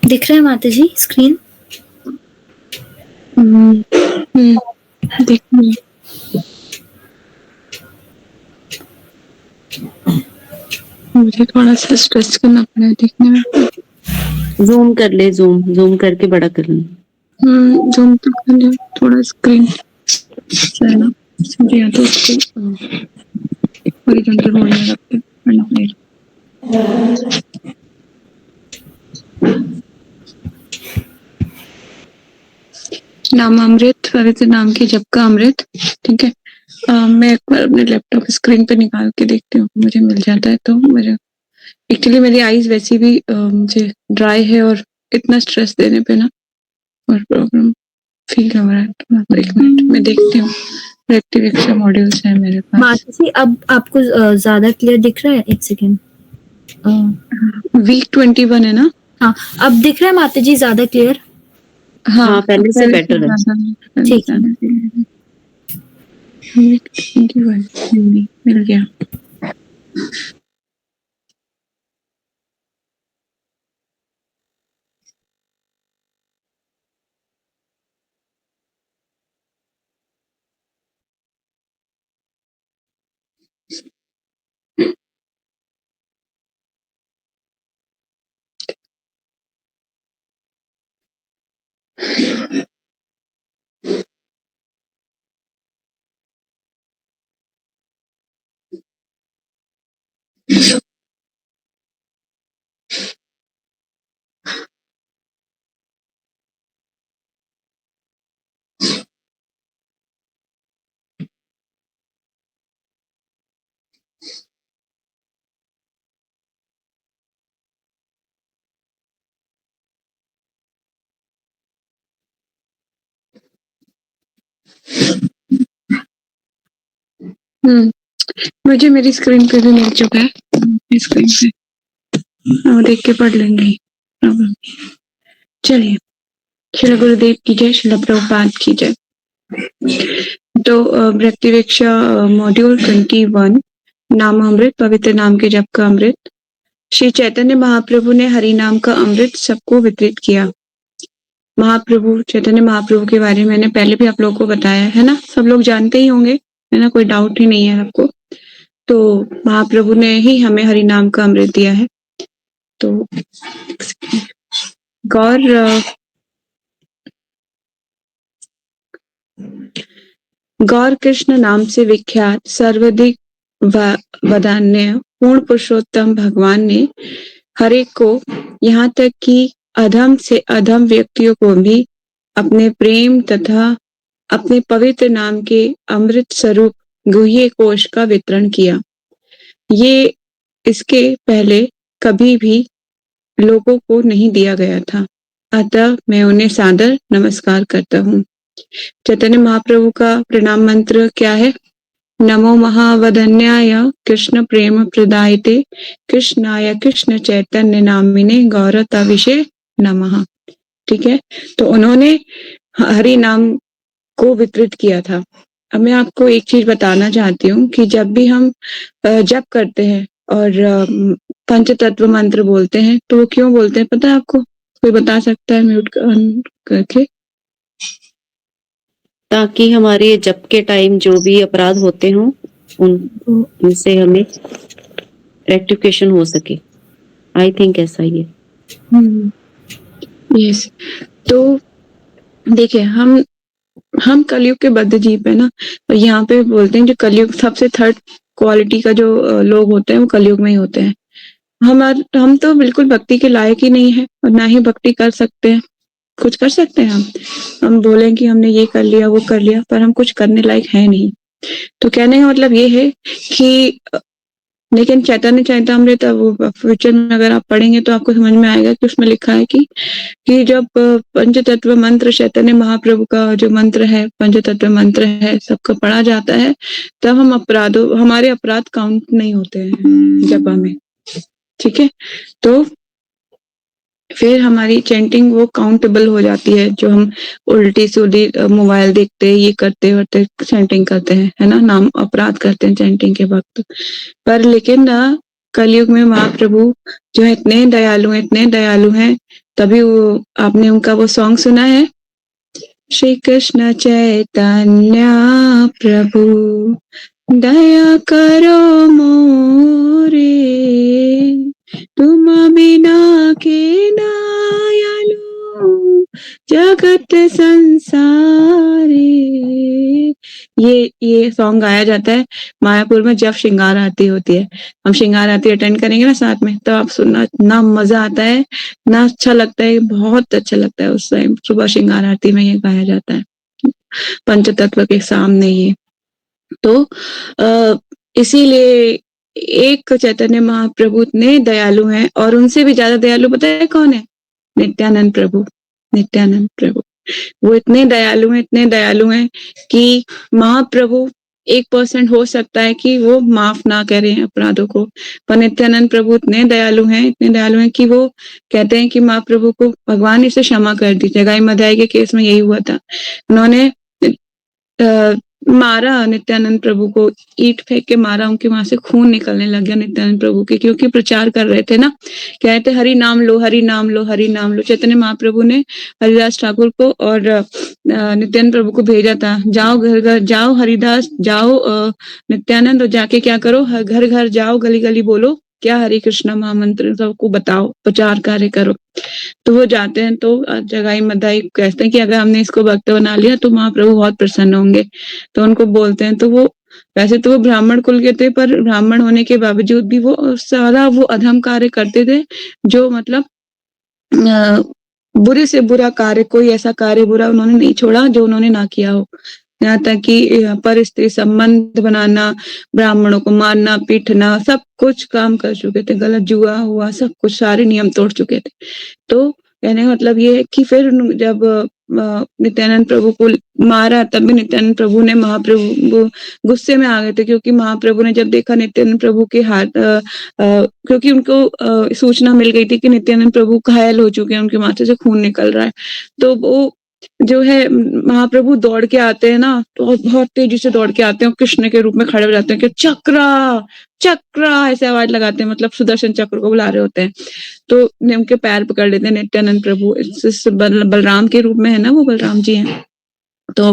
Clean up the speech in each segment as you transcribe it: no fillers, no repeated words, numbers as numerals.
दिख रहा है माता जी स्क्रीन? दिख रही है। मुझे थोड़ा सा स्ट्रेच करना पड़ा है दिखने में। जूम कर ले, जूम करके बड़ा कर ले। जूम तो कर ले, थोड़ा स्क्रीन है ना, इसलिए या तो उसको हॉरिजॉन्टल मोड में रखते करना पड़ेगा। नाम अमृत, पवित्र नाम के जप का अमृत। ठीक है, मैं एक बार अपने लैपटॉप स्क्रीन पे निकाल के देखती हूँ, मुझे मिल जाता है तो। मुझे एक्चुअली मेरी आईज वैसी भी मुझे ड्राई है और इतना स्ट्रेस देने पे ना और प्रॉब्लम फील हो रहा है। तो एक मिनट मैं देखती हूँ, रेक्टिव एक्स्ट्रा मॉड्यूल्स है मेरे पास। माता जी अब आपको ज्यादा क्लियर दिख रहा है? एक सेकेंड। वीक 21 है ना? हाँ, अब दिख रहा है माता जी ज्यादा क्लियर? हाँ, पहले से बेटर है। ठीक है। वीक 21 मिल गया। मुझे मेरी स्क्रीन पे भी मिल चुका है। स्क्रीन पे देख के पढ़ लेंगे, प्रॉब्लम। चलिए, श्रील गुरुदेव की जय, श्रील प्रभुपाद की जय। तो व्यक्तिवेक्षा मॉड्यूल 21, नाम अमृत, पवित्र नाम के जप का अमृत। श्री चैतन्य महाप्रभु ने हरि नाम का अमृत सबको वितरित किया। महाप्रभु, चैतन्य महाप्रभु के बारे में मैंने पहले भी आप लोगों को बताया है ना, सब लोग जानते ही होंगे, है ना, कोई डाउट ही नहीं है आपको। तो महाप्रभु ने ही हमें हरि नाम का अमृत दिया है। तो गौर कृष्ण नाम से विख्यात सर्वाधिक वदान्य पूर्ण पुरुषोत्तम भगवान ने हरे को, यहाँ तक कि अधम से अधम व्यक्तियों को भी अपने प्रेम तथा अपने पवित्र नाम के अमृत स्वरूप गुह्य कोश का वितरण किया। ये इसके पहले कभी भी लोगों को नहीं दिया गया था, अतः मैं उन्हें सादर नमस्कार करता हूँ। चैतन्य महाप्रभु का प्रणाम मंत्र क्या है? नमो महावदन्याय कृष्ण प्रेम प्रदायते कृष्णाय कृष्ण चैतन्य नामिने गौरताविषे नमः। ठीक है, तो उन्होंने हरि नाम को वितरित किया था। अब मैं आपको एक चीज बताना चाहती हूँ कि जब भी हम जप करते हैं और पंच तत्व मंत्र बोलते हैं तो वो क्यों बोलते हैं पता है आपको? कोई बता सकता है म्यूट करके? ताकि हमारे जप के टाइम जो भी अपराध होते हों उनसे हमें रेक्टिफिकेशन हो सके। आई थिंक ऐसा ही है। यस, तो देखिए हम कलयुग के बद्ध जीव है ना, और यहाँ पे बोलते हैं जो कलयुग सबसे थर्ड क्वालिटी का जो लोग होते हैं वो कलयुग में ही होते हैं। हम तो बिल्कुल भक्ति के लायक ही नहीं है और ना ही भक्ति कर सकते हैं। कुछ कर सकते हैं हम बोलें कि हमने ये कर लिया वो कर लिया, पर हम कुछ करने लायक है नहीं। तो कहने का मतलब ये है कि लेकिन चैतन्य चैतामृत वो फ्यूचर में अगर आप पढ़ेंगे तो आपको समझ में आएगा कि उसमें लिखा है कि जब पंचतत्व मंत्र चैतन्य महाप्रभु का जो मंत्र है, पंचतत्व मंत्र है, सबका पढ़ा जाता है, तब हमारे अपराध काउंट नहीं होते हैं जपा में। ठीक है, तो फिर हमारी चैंटिंग वो काउंटेबल हो जाती है। जो हम उल्टी सीधी मोबाइल देखते ये करते वरते चैंटिंग करते हैं, है ना, नाम अपराध करते हैं चैंटिंग के वक्त। पर लेकिन कलयुग में महाप्रभु जो इतने दयालु हैं तभी वो आपने उनका वो सॉन्ग सुना है, श्री कृष्ण चैतन्य प्रभु दया करो मोरे, तुम बिना के दयालु जगत संसारे। ये सॉन्ग गाया जाता है मायापुर में जब श्रृंगार आरती होती है। हम श्रृंगार आरती अटेंड करेंगे ना साथ में, तो आप सुनना, इतना मजा आता है, ना अच्छा लगता है, बहुत अच्छा लगता है। उस टाइम सुबह श्रृंगार आरती में ये गाया जाता है पंचतत्व के सामने ये। तो इसीलिए एक चैतन्य महाप्रभु इतने दयालु हैं, और उनसे भी ज्यादा दयालु पता है कौन है? नित्यानंद प्रभु। नित्यानंद प्रभु वो इतने दयालु हैं कि महाप्रभु 1% हो सकता है कि वो माफ ना करें अपराधों को, पर नित्यानंद प्रभु इतने दयालु हैं कि वो कहते हैं कि महाप्रभु को भगवान इसे क्षमा कर दीजिए। गाय मधाई के केस में यही हुआ था, उन्होंने मारा नित्यानंद प्रभु को, ईंट फेंक के मारा, उनके वहां से खून निकलने लग गया नित्यानंद प्रभु के, क्योंकि प्रचार कर रहे थे ना, कह रहे थे हरि नाम लो, हरि नाम लो, हरि नाम लो। चैतन्य महाप्रभु ने हरिदास ठाकुर को और नित्यानंद प्रभु को भेजा था, जाओ घर घर जाओ, हरिदास जाओ, नित्यानंद, और जाके क्या करो, घर घर जाओ, गली गली बोलो क्या हरे कृष्णा महामंत्र सबको बताओ, प्रचार कार्य करो। तो वो जाते हैं, तो जगाई मदाई कहते हैं कि अगर हमने इसको भक्त बना लिया तो महाप्रभु बहुत प्रसन्न होंगे। तो उनको बोलते हैं, तो वो वैसे तो वो ब्राह्मण कुल के थे, पर ब्राह्मण होने के बावजूद भी वो सारा वो अधम कार्य करते थे, जो मतलब बुरे से बुरा कार्य, कोई ऐसा कार्य बुरा उन्होंने नहीं छोड़ा जो उन्होंने ना किया हो। यहाँ तक कि पर स्त्री संबंध बनाना, ब्राह्मणों को मारना पीटना, सब कुछ काम कर चुके थे, गलत जुआ हुआ, सब कुछ सारे नियम तोड़ चुके थे। तो कहने का मतलब ये है कि फिर जब नित्यानंद प्रभु को मारा, तब भी नित्यानंद प्रभु ने महाप्रभु गुस्से में आ गए थे, क्योंकि महाप्रभु ने जब देखा नित्यानंद प्रभु के हाथ, क्योंकि उनको सूचना मिल गई थी कि नित्यानंद प्रभु घायल हो चुके हैं, उनके माथे से खून निकल रहा है। तो वो जो है महाप्रभु दौड़ के आते हैं ना, तो बहुत तेजी से दौड़ के आते हैं, कृष्ण के रूप में खड़े हो जाते हैं कि चक्रा चक्रा ऐसे आवाज लगाते हैं, मतलब सुदर्शन चक्र को बुला रहे होते हैं। तो उनके पैर पकड़ लेते हैं नित्यानंद प्रभु, बलराम के रूप में है ना, वो बलराम जी हैं। तो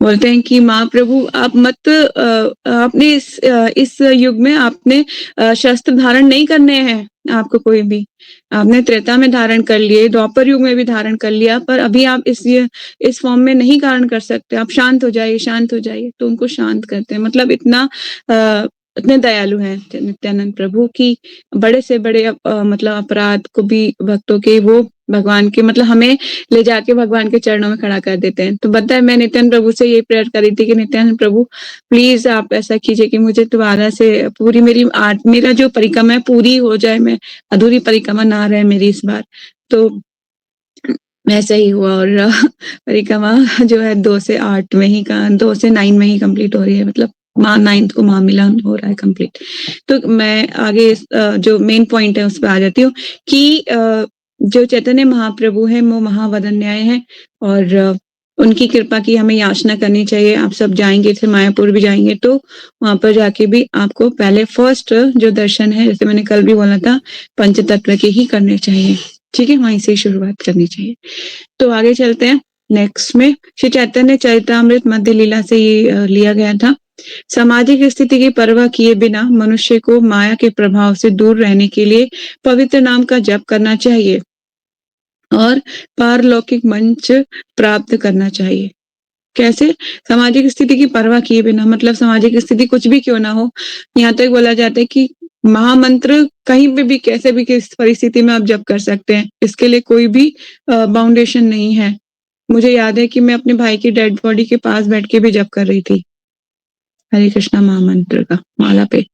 बोलते हैं कि महाप्रभु आप मत, आपने इस युग में आपने शस्त्र धारण नहीं करने हैं, आपको कोई भी, आपने त्रेता में धारण कर लिए, द्वापर युग में भी धारण कर लिया, पर अभी आप इस फॉर्म में नहीं धारण कर सकते, आप शांत हो जाइए, शांत हो जाइए। तो उनको शांत करते हैं, मतलब इतने दयालु हैं नित्यानंद प्रभु की, बड़े से बड़े मतलब अपराध को भी भक्तों के वो भगवान के, मतलब हमें ले जाके भगवान के चरणों में खड़ा कर देते हैं। तो बताए मैं नित्यानंद प्रभु से यही प्रेयर करी थी कि नित्यानंद प्रभु प्लीज आप ऐसा कीजिए कि मुझे दोबारा से पूरी मेरा जो परिक्रमा है पूरी हो जाए, मैं अधूरी परिक्रमा ना रहे मेरी इस बार। तो वैसा ही हुआ, और परिक्रमा जो है 2 से 8 में ही 2 से 9 में ही कंप्लीट हो रही है, मतलब 9th को महामिलन हो रहा है कंप्लीट। तो मैं आगे जो मेन पॉइंट है उस पर आ जाती हूँ कि जो चैतन्य महाप्रभु है वो महावदन्याय है, और उनकी कृपा की हमें याचना करनी चाहिए। आप सब जाएंगे, फिर मायापुर भी जाएंगे, तो वहां पर जाके भी आपको पहले फर्स्ट जो दर्शन है, जैसे मैंने कल भी बोला था, पंचतत्व के ही करने चाहिए, ठीक है, वहीं से शुरुआत करनी चाहिए। तो आगे चलते हैं नेक्स्ट में। श्री चैतन्य चरितामृत मध्य लीला से ये लिया गया था। सामाजिक स्थिति की परवाह किए बिना मनुष्य को माया के प्रभाव से दूर रहने के लिए पवित्र नाम का जप करना चाहिए और पारलौकिक मंच प्राप्त करना चाहिए। कैसे? सामाजिक स्थिति की परवाह किए बिना, मतलब सामाजिक स्थिति कुछ भी क्यों ना हो, यहाँ तक बोला जाता है कि महामंत्र कहीं पे भी कैसे भी किस परिस्थिति में आप जप कर सकते हैं, इसके लिए कोई भी बाउंडेशन नहीं है। मुझे याद है कि मैं अपने भाई की डेड बॉडी के पास बैठ के भी जप कर रही थी हरे कृष्णा महामंत्र का माला पे।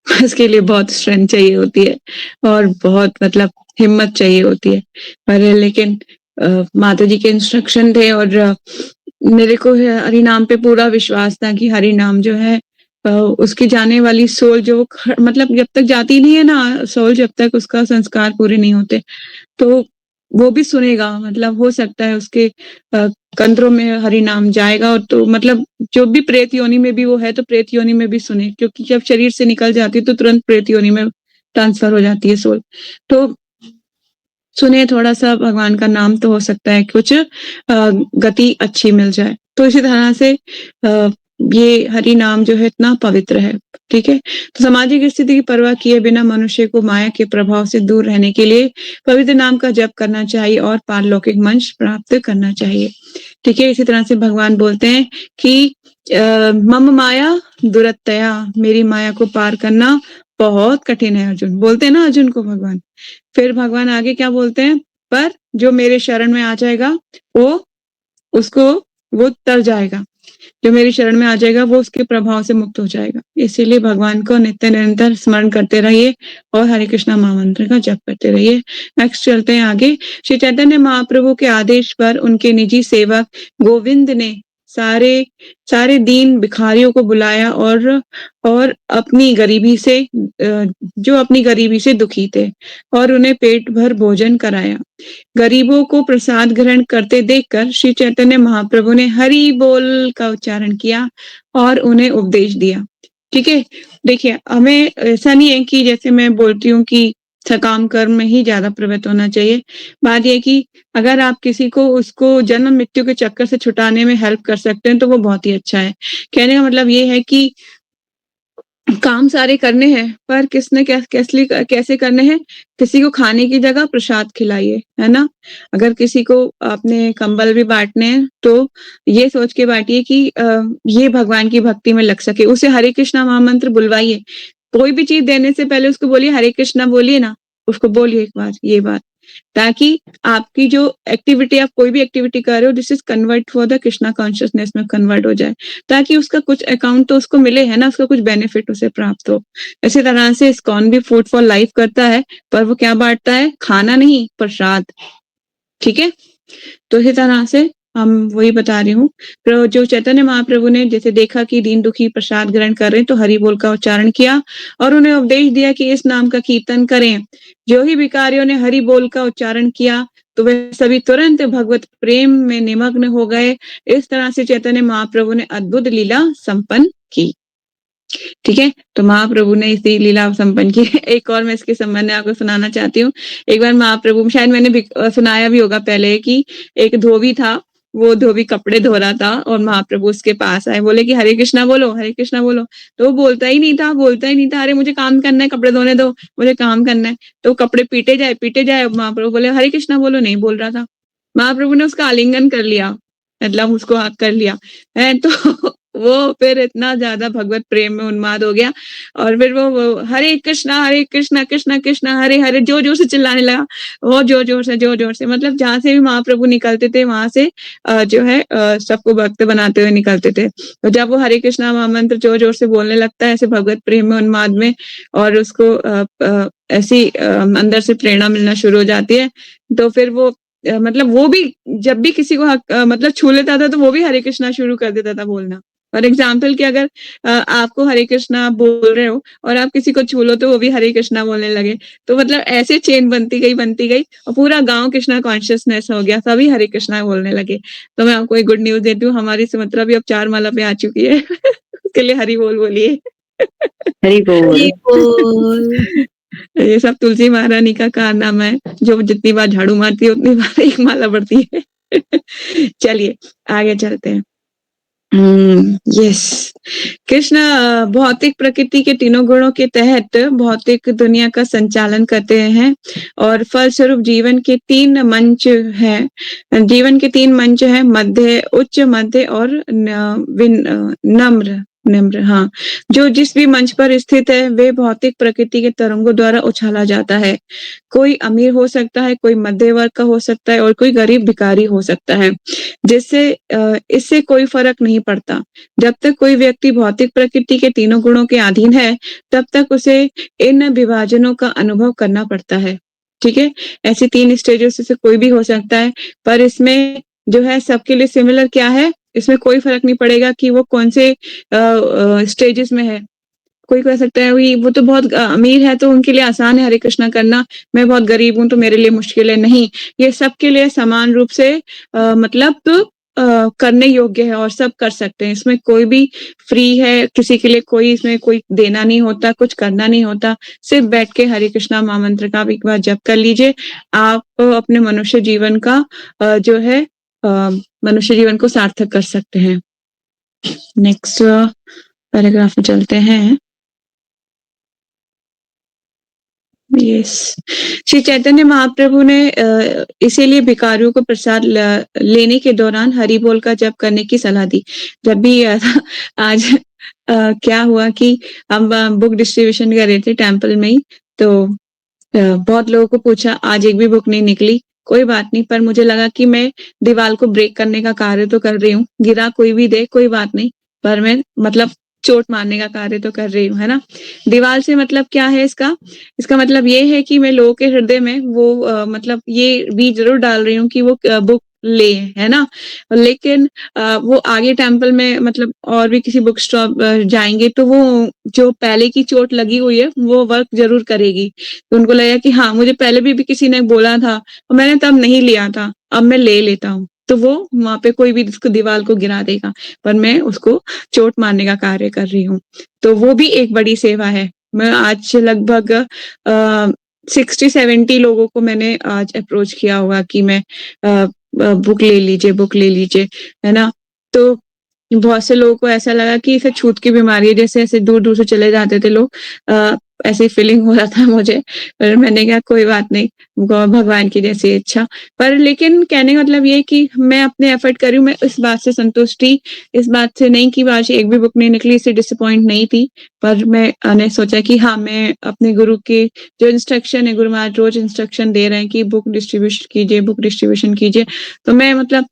इसके लिए बहुत स्ट्रेंथ चाहिए होती है और बहुत मतलब हिम्मत चाहिए होती है, पर लेकिन माता जी के इंस्ट्रक्शन थे, और मेरे को हरि नाम पे पूरा विश्वास था कि हरि नाम जो है उसकी जाने वाली सोल जो मतलब जब तक जाती नहीं है ना सोल, जब तक उसका संस्कार पूरे नहीं होते, तो वो भी सुनेगा, मतलब हो सकता है उसके कंधों में हरि नाम जाएगा, और तो मतलब जो भी प्रेत योनि में भी वो है तो प्रेत योनि में भी सुने, क्योंकि जब शरीर से निकल जाती है तो तुरंत प्रेत योनि में ट्रांसफर हो जाती है सोल। तो सुने थोड़ा सा भगवान का नाम तो हो सकता है कुछ गति अच्छी मिल जाए। तो इसी तरह से ये हरि नाम जो है इतना पवित्र है। ठीक है, तो सामाजिक स्थिति की परवाह किए बिना मनुष्य को माया के प्रभाव से दूर रहने के लिए पवित्र नाम का जप करना चाहिए और पारलौकिक मंच प्राप्त करना चाहिए। ठीक है, इसी तरह से भगवान बोलते हैं कि मम माया दुरत्तया, मेरी माया को पार करना बहुत कठिन है अर्जुन, बोलते हैं ना अर्जुन को भगवान। फिर भगवान आगे क्या बोलते हैं, पर जो मेरे शरण में आ जाएगा वो तर जाएगा, जो मेरी शरण में आ जाएगा वो उसके प्रभाव से मुक्त हो जाएगा। इसीलिए भगवान को नित्य निरंतर स्मरण करते रहिए और हरे कृष्णा महामंत्र का जप करते रहिए। नेक्स्ट चलते हैं आगे। श्री चैतन्य महाप्रभु के आदेश पर उनके निजी सेवक गोविंद ने सारे दीन भिखारियों को बुलाया और अपनी गरीबी से जो अपनी गरीबी से दुखी थे और उन्हें पेट भर भोजन कराया। गरीबों को प्रसाद ग्रहण करते देखकर श्री चैतन्य महाप्रभु ने हरि बोल का उच्चारण किया और उन्हें उपदेश दिया। ठीक है, देखिए हमें ऐसा नहीं है कि जैसे मैं बोलती हूँ कि सकाम कर्म में ही ज्यादा प्रवृत्त होना चाहिए। बात यह कि अगर आप किसी को उसको जन्म मृत्यु के चक्कर से छुटाने में हेल्प कर सकते हैं तो वो बहुत ही अच्छा है। कहने का मतलब ये है कि काम सारे करने हैं पर किसने कैसे करने हैं। किसी को खाने की जगह प्रसाद खिलाइए, है ना। अगर किसी को आपने कंबल भी बांटने हैं तो ये सोच के बांटिए कि ये भगवान की भक्ति में लग सके। उसे हरे कृष्णा महामंत्र बुलवाइए। कोई भी चीज देने से पहले उसको बोलिए हरे कृष्णा बोलिए ना, उसको बोलिए एक बार ये बात, ताकि आपकी जो एक्टिविटी, आप कोई भी एक्टिविटी कर रहे हो, this is convert for the Krishna consciousness में कन्वर्ट हो जाए, ताकि उसका कुछ अकाउंट तो उसको मिले, है ना, उसका कुछ बेनिफिट उसे प्राप्त हो। इसी तरह से इस्कॉन भी फूड फॉर लाइफ करता है, पर वो क्या बांटता है, खाना नहीं, प्रसाद। ठीक है, तो इसी तरह से हम वही बता रही हूँ। जो चैतन्य महाप्रभु ने जैसे देखा कि दीन दुखी प्रसाद ग्रहण कर रहे हैं तो हरि बोल का उच्चारण किया और उन्हें उपदेश दिया कि इस नाम का कीर्तन करें। जो ही भिखारियों ने हरि बोल का उच्चारण किया तो वे सभी तुरंत भगवत प्रेम में निमग्न हो गए। इस तरह से चैतन्य महाप्रभु ने अद्भुत लीला संपन्न की। ठीक है, तो महाप्रभु ने इसी लीला संपन्न की। एक और मैं इसके संबंध में आपको सुनाना चाहती हूँ। एक बार महाप्रभु, शायद मैंने सुनाया भी होगा पहले, कि एक धोबी था, वो धोबी कपड़े धो रहा था और महाप्रभु उसके पास आए, बोले कि हरे कृष्णा बोलो, हरे कृष्णा बोलो। तो वो बोलता ही नहीं था, अरे मुझे काम करना है, कपड़े धोने दो, मुझे काम करना है। तो कपड़े पीटे जाए, महाप्रभु बोले हरे कृष्णा बोलो, नहीं बोल रहा था। महाप्रभु ने उसका आलिंगन कर लिया, मतलब उसको हाथ कर लिया है। तो वो फिर इतना ज्यादा भगवत प्रेम में उन्माद हो गया और फिर वो हरे कृष्णा कृष्णा कृष्णा हरे हरे जोर जोर से चिल्लाने लगा। वो जोर जोर से, मतलब जहां से भी महाप्रभु निकलते थे वहां से जो है सबको भक्त बनाते हुए निकलते थे। तो जब वो हरे कृष्णा महामंत्र जोर जोर से बोलने लगता है ऐसे भगवत प्रेम में उन्माद में, और उसको ऐसी अंदर से प्रेरणा मिलना शुरू हो जाती है, तो फिर वो मतलब वो भी जब भी किसी को मतलब छू लेता था तो वो भी हरे कृष्णा शुरू कर देता था बोलना। फॉर एग्जाम्पल कि अगर आपको हरे कृष्णा बोल रहे हो और आप किसी को छू लो तो वो भी हरे कृष्णा बोलने लगे, तो मतलब ऐसे चेन बनती गई और पूरा गांव कृष्णा कॉन्शियसनेस हो गया, सभी हरे कृष्णा बोलने लगे। तो मैं आपको एक गुड न्यूज देती हूँ, हमारी सुमित्रा भी अब 4 माला पे आ चुकी है। उसके लिए हरि बोल बोलिए। हरि बोल। ये सब तुलसी महारानी का कारनामा है, जो जितनी बार झाड़ू मारती है उतनी बार एक माला बढ़ती है। चलिए आगे चलते हैं। यस, कृष्ण भौतिक प्रकृति के तीनों गुणों के तहत भौतिक दुनिया का संचालन करते हैं और फलस्वरूप जीवन के 3 मंच हैं, मध्य, उच्च मध्य और नम्र। हाँ, जो जिस भी मंच पर स्थित है वे भौतिक प्रकृति के तरंगों द्वारा उछाला जाता है। कोई अमीर हो सकता है, कोई मध्य वर्ग का हो सकता है और कोई गरीब भिखारी हो सकता है, जिससे इससे कोई फर्क नहीं पड़ता। जब तक कोई व्यक्ति भौतिक प्रकृति के तीनों गुणों के अधीन है तब तक उसे इन विभाजनों का अनुभव करना पड़ता है। ठीक है, ऐसी 3 स्टेजेस से कोई भी हो सकता है, पर इसमें जो है सबके लिए सिमिलर क्या है, इसमें कोई फर्क नहीं पड़ेगा कि वो कौन से स्टेजेस में है। कोई कह सकता है वो तो बहुत अमीर है तो उनके लिए आसान है हरे कृष्णा करना, मैं बहुत गरीब हूं तो मेरे लिए मुश्किल है। नहीं, ये सबके लिए समान रूप से मतलब करने योग्य है और सब कर सकते हैं। इसमें कोई भी फ्री है, किसी के लिए कोई इसमें कोई देना नहीं होता, कुछ करना नहीं होता। सिर्फ बैठ के हरे कृष्णा महामंत्र का आप एक बार जप कर लीजिए। आप अपने मनुष्य जीवन का जो है मनुष्य जीवन को सार्थक कर सकते हैं। नेक्स्ट पैराग्राफ में चलते हैं। यस, श्री चैतन्य महाप्रभु ने इसीलिए भिखारियों को प्रसाद लेने के दौरान हरि बोल का जप करने की सलाह दी। जब भी आज क्या हुआ कि हम बुक डिस्ट्रीब्यूशन कर रहे थे टेम्पल में ही, तो बहुत लोगों को पूछा, आज एक भी बुक नहीं निकली। कोई बात नहीं, पर मुझे लगा कि मैं दीवार को ब्रेक करने का कार्य तो कर रही हूँ। गिरा कोई भी दे कोई बात नहीं, पर मैं मतलब चोट मारने का कार्य तो कर रही हूँ, है ना। दीवार से मतलब क्या है इसका मतलब ये है कि मैं लोगों के हृदय में वो मतलब ये बीज जरूर डाल रही हूँ कि वो बुक ले, है ना। लेकिन वो आगे टेम्पल में मतलब और भी किसी बुक स्टॉप जाएंगे तो वो जो पहले की चोट लगी हुई है वो वर्क जरूर करेगी। तो उनको लगा कि हाँ, मुझे पहले भी किसी ने बोला था और मैंने तब नहीं लिया था, अब मैं ले लेता हूँ। तो वो वहां पे कोई भी उसको दीवार को गिरा देगा, पर मैं उसको चोट मारने का कार्य कर रही हूँ। तो वो भी एक बड़ी सेवा है। मैं आज लगभग 60-70 लोगों को मैंने आज अप्रोच किया होगा कि मैं बुक ले लीजिए, है ना। तो बहुत से लोगों को ऐसा लगा कि इसे छूत की बीमारी है, जैसे ऐसे दूर दूर से चले जाते थे लोग। ऐसी फीलिंग हो रहा था मुझे, पर मैंने कहा कोई बात नहीं, भगवान की जैसी इच्छा। पर लेकिन कहने का मतलब ये कि मैं अपने एफर्ट कर रही हूँ। मैं इस बात से संतुष्टि, इस बात से नहीं कि आज एक भी बुक नहीं निकली, इससे डिसअपॉइंट नहीं थी। पर मैंने सोचा कि हाँ, मैं अपने गुरु के जो इंस्ट्रक्शन है, गुरु महाराज रोज इंस्ट्रक्शन दे रहे हैं कि बुक डिस्ट्रीब्यूशन कीजिए, तो मैं मतलब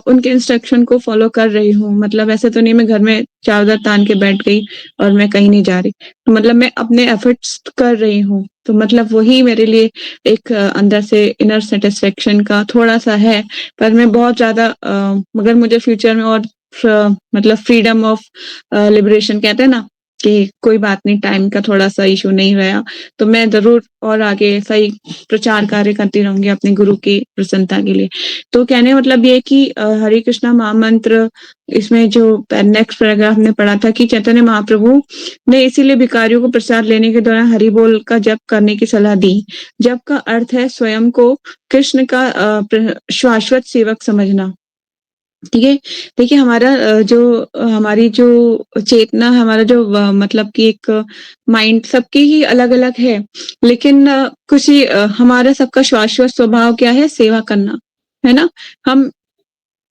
उनके इंस्ट्रक्शन को फॉलो कर रही हूँ। मतलब ऐसा तो नहीं मैं घर में चादर तान के बैठ गई और मैं कहीं नहीं जा रही। तो मतलब मैं अपने एफर्ट्स कर रही हूँ। तो मतलब वही मेरे लिए एक अंदर से इनर सेटिस्फेक्शन का थोड़ा सा है। पर मैं बहुत ज्यादा मगर मुझे फ्यूचर में और मतलब फ्रीडम ऑफ लिबरेशन कहते हैं ना, कि कोई बात नहीं, टाइम का थोड़ा सा इशू नहीं रहा, तो मैं जरूर और आगे सही प्रचार कार्य करती रहूंगी अपने गुरु की प्रसन्नता के लिए। तो कहने मतलब ये कि हरे कृष्णा महामंत्र, इसमें जो नेक्स्ट पैराग्राफ में पढ़ा था कि चैतन्य महाप्रभु ने इसीलिए भिखारियों को प्रसाद लेने के दौरान हरि बोल का जप करने की सलाह दी। जप का अर्थ है स्वयं को कृष्ण का शाश्वत सेवक समझना। ठीक है, देखिए हमारी जो चेतना, हमारा जो मतलब कि एक माइंड सबकी ही अलग अलग है, लेकिन कुछ ही हमारा सबका शाश्वत स्वभाव क्या है, सेवा करना, है ना। हम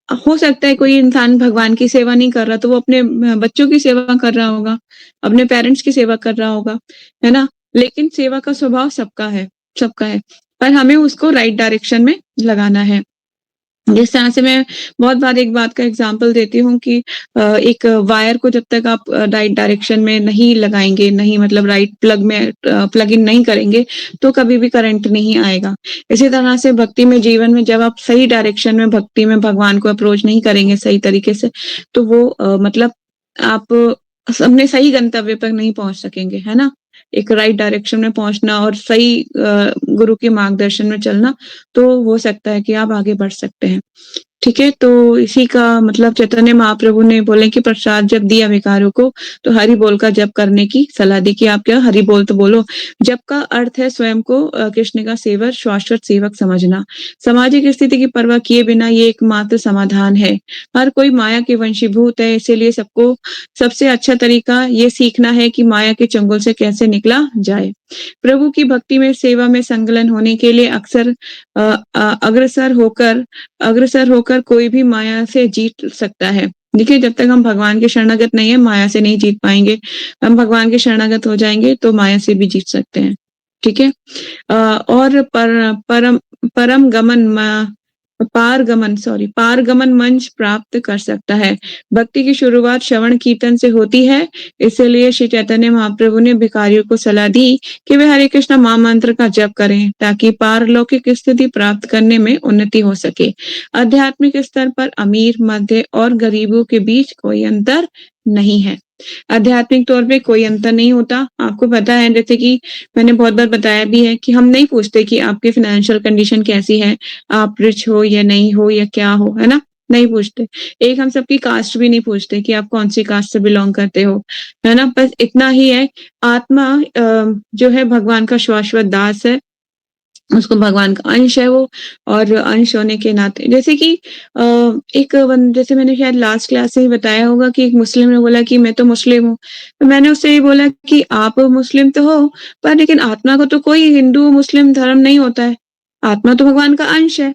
हो सकता है कोई इंसान भगवान की सेवा नहीं कर रहा तो वो अपने बच्चों की सेवा कर रहा होगा, अपने पेरेंट्स की सेवा कर रहा होगा, है ना। लेकिन सेवा का स्वभाव सबका है, पर हमें उसको राइट डायरेक्शन में लगाना है। जिस तरह से मैं बहुत बार एक बात का एग्जांपल देती हूँ कि एक वायर को जब तक आप राइट डायरेक्शन में नहीं लगाएंगे, नहीं मतलब राइट प्लग में प्लग इन नहीं करेंगे, तो कभी भी करंट नहीं आएगा। इसी तरह से भक्ति में, जीवन में, जब आप सही डायरेक्शन में भक्ति में भगवान को अप्रोच नहीं करेंगे सही तरीके से, तो वो मतलब आप अपने सही गंतव्य पर नहीं पहुंच सकेंगे, है ना। एक राइट डायरेक्शन में पहुंचना और सही गुरु के मार्गदर्शन में चलना, तो हो सकता है कि आप आगे बढ़ सकते हैं। ठीक है, तो इसी का मतलब चैतन्य महाप्रभु ने बोले कि प्रसाद जब दिया भिखारियों को तो हरि बोल का जप करने की सलाह दी कि आप क्या हरि बोल तो बोलो। जप का अर्थ है स्वयं को कृष्ण का सेवक, शाश्वत सेवक समझना। सामाजिक स्थिति की परवाह किए बिना ये एकमात्र समाधान है। हर कोई माया के वंशीभूत है, इसीलिए सबको सबसे अच्छा तरीका ये सीखना है कि माया के चंगुल से कैसे निकला जाए। प्रभु की भक्ति में, सेवा में संलग्न होने के लिए अक्सर अग्रसर होकर कोई भी माया से जीत सकता है। देखिए, जब तक हम भगवान के शरणागत नहीं है, माया से नहीं जीत पाएंगे। हम भगवान के शरणागत हो जाएंगे तो माया से भी जीत सकते हैं। ठीक है, और परम गमन पारगमन मंच प्राप्त कर सकता है। भक्ति की शुरुआत श्रवण कीर्तन से होती है, इसलिए श्री चैतन्य महाप्रभु ने भिखारियों को सलाह दी कि वे हरे कृष्ण महामंत्र का जप करें ताकि पारलौकिक स्थिति प्राप्त करने में उन्नति हो सके। आध्यात्मिक स्तर पर अमीर, मध्य और गरीबों के बीच कोई अंतर नहीं है। आध्यात्मिक तौर पे कोई अंतर नहीं होता। आपको पता है, जैसे कि मैंने बहुत बार बताया भी है कि हम नहीं पूछते कि आपकी फाइनेंशियल कंडीशन कैसी है, आप रिच हो या नहीं हो या क्या हो, है ना। नहीं पूछते। एक हम सबकी कास्ट भी नहीं पूछते कि आप कौन सी कास्ट से बिलोंग करते हो, है ना? बस इतना ही है, आत्मा जो है भगवान का शाश्वत दास है, उसको भगवान का अंश है वो, और अंश होने के नाते जैसे कि जैसे मैंने शायद लास्ट क्लास में ही बताया होगा कि एक मुस्लिम ने बोला कि मैं तो मुस्लिम हूँ। तो मैंने उससे ये बोला कि आप मुस्लिम तो हो, पर लेकिन आत्मा को तो कोई हिंदू मुस्लिम धर्म नहीं होता है। आत्मा तो भगवान का अंश है,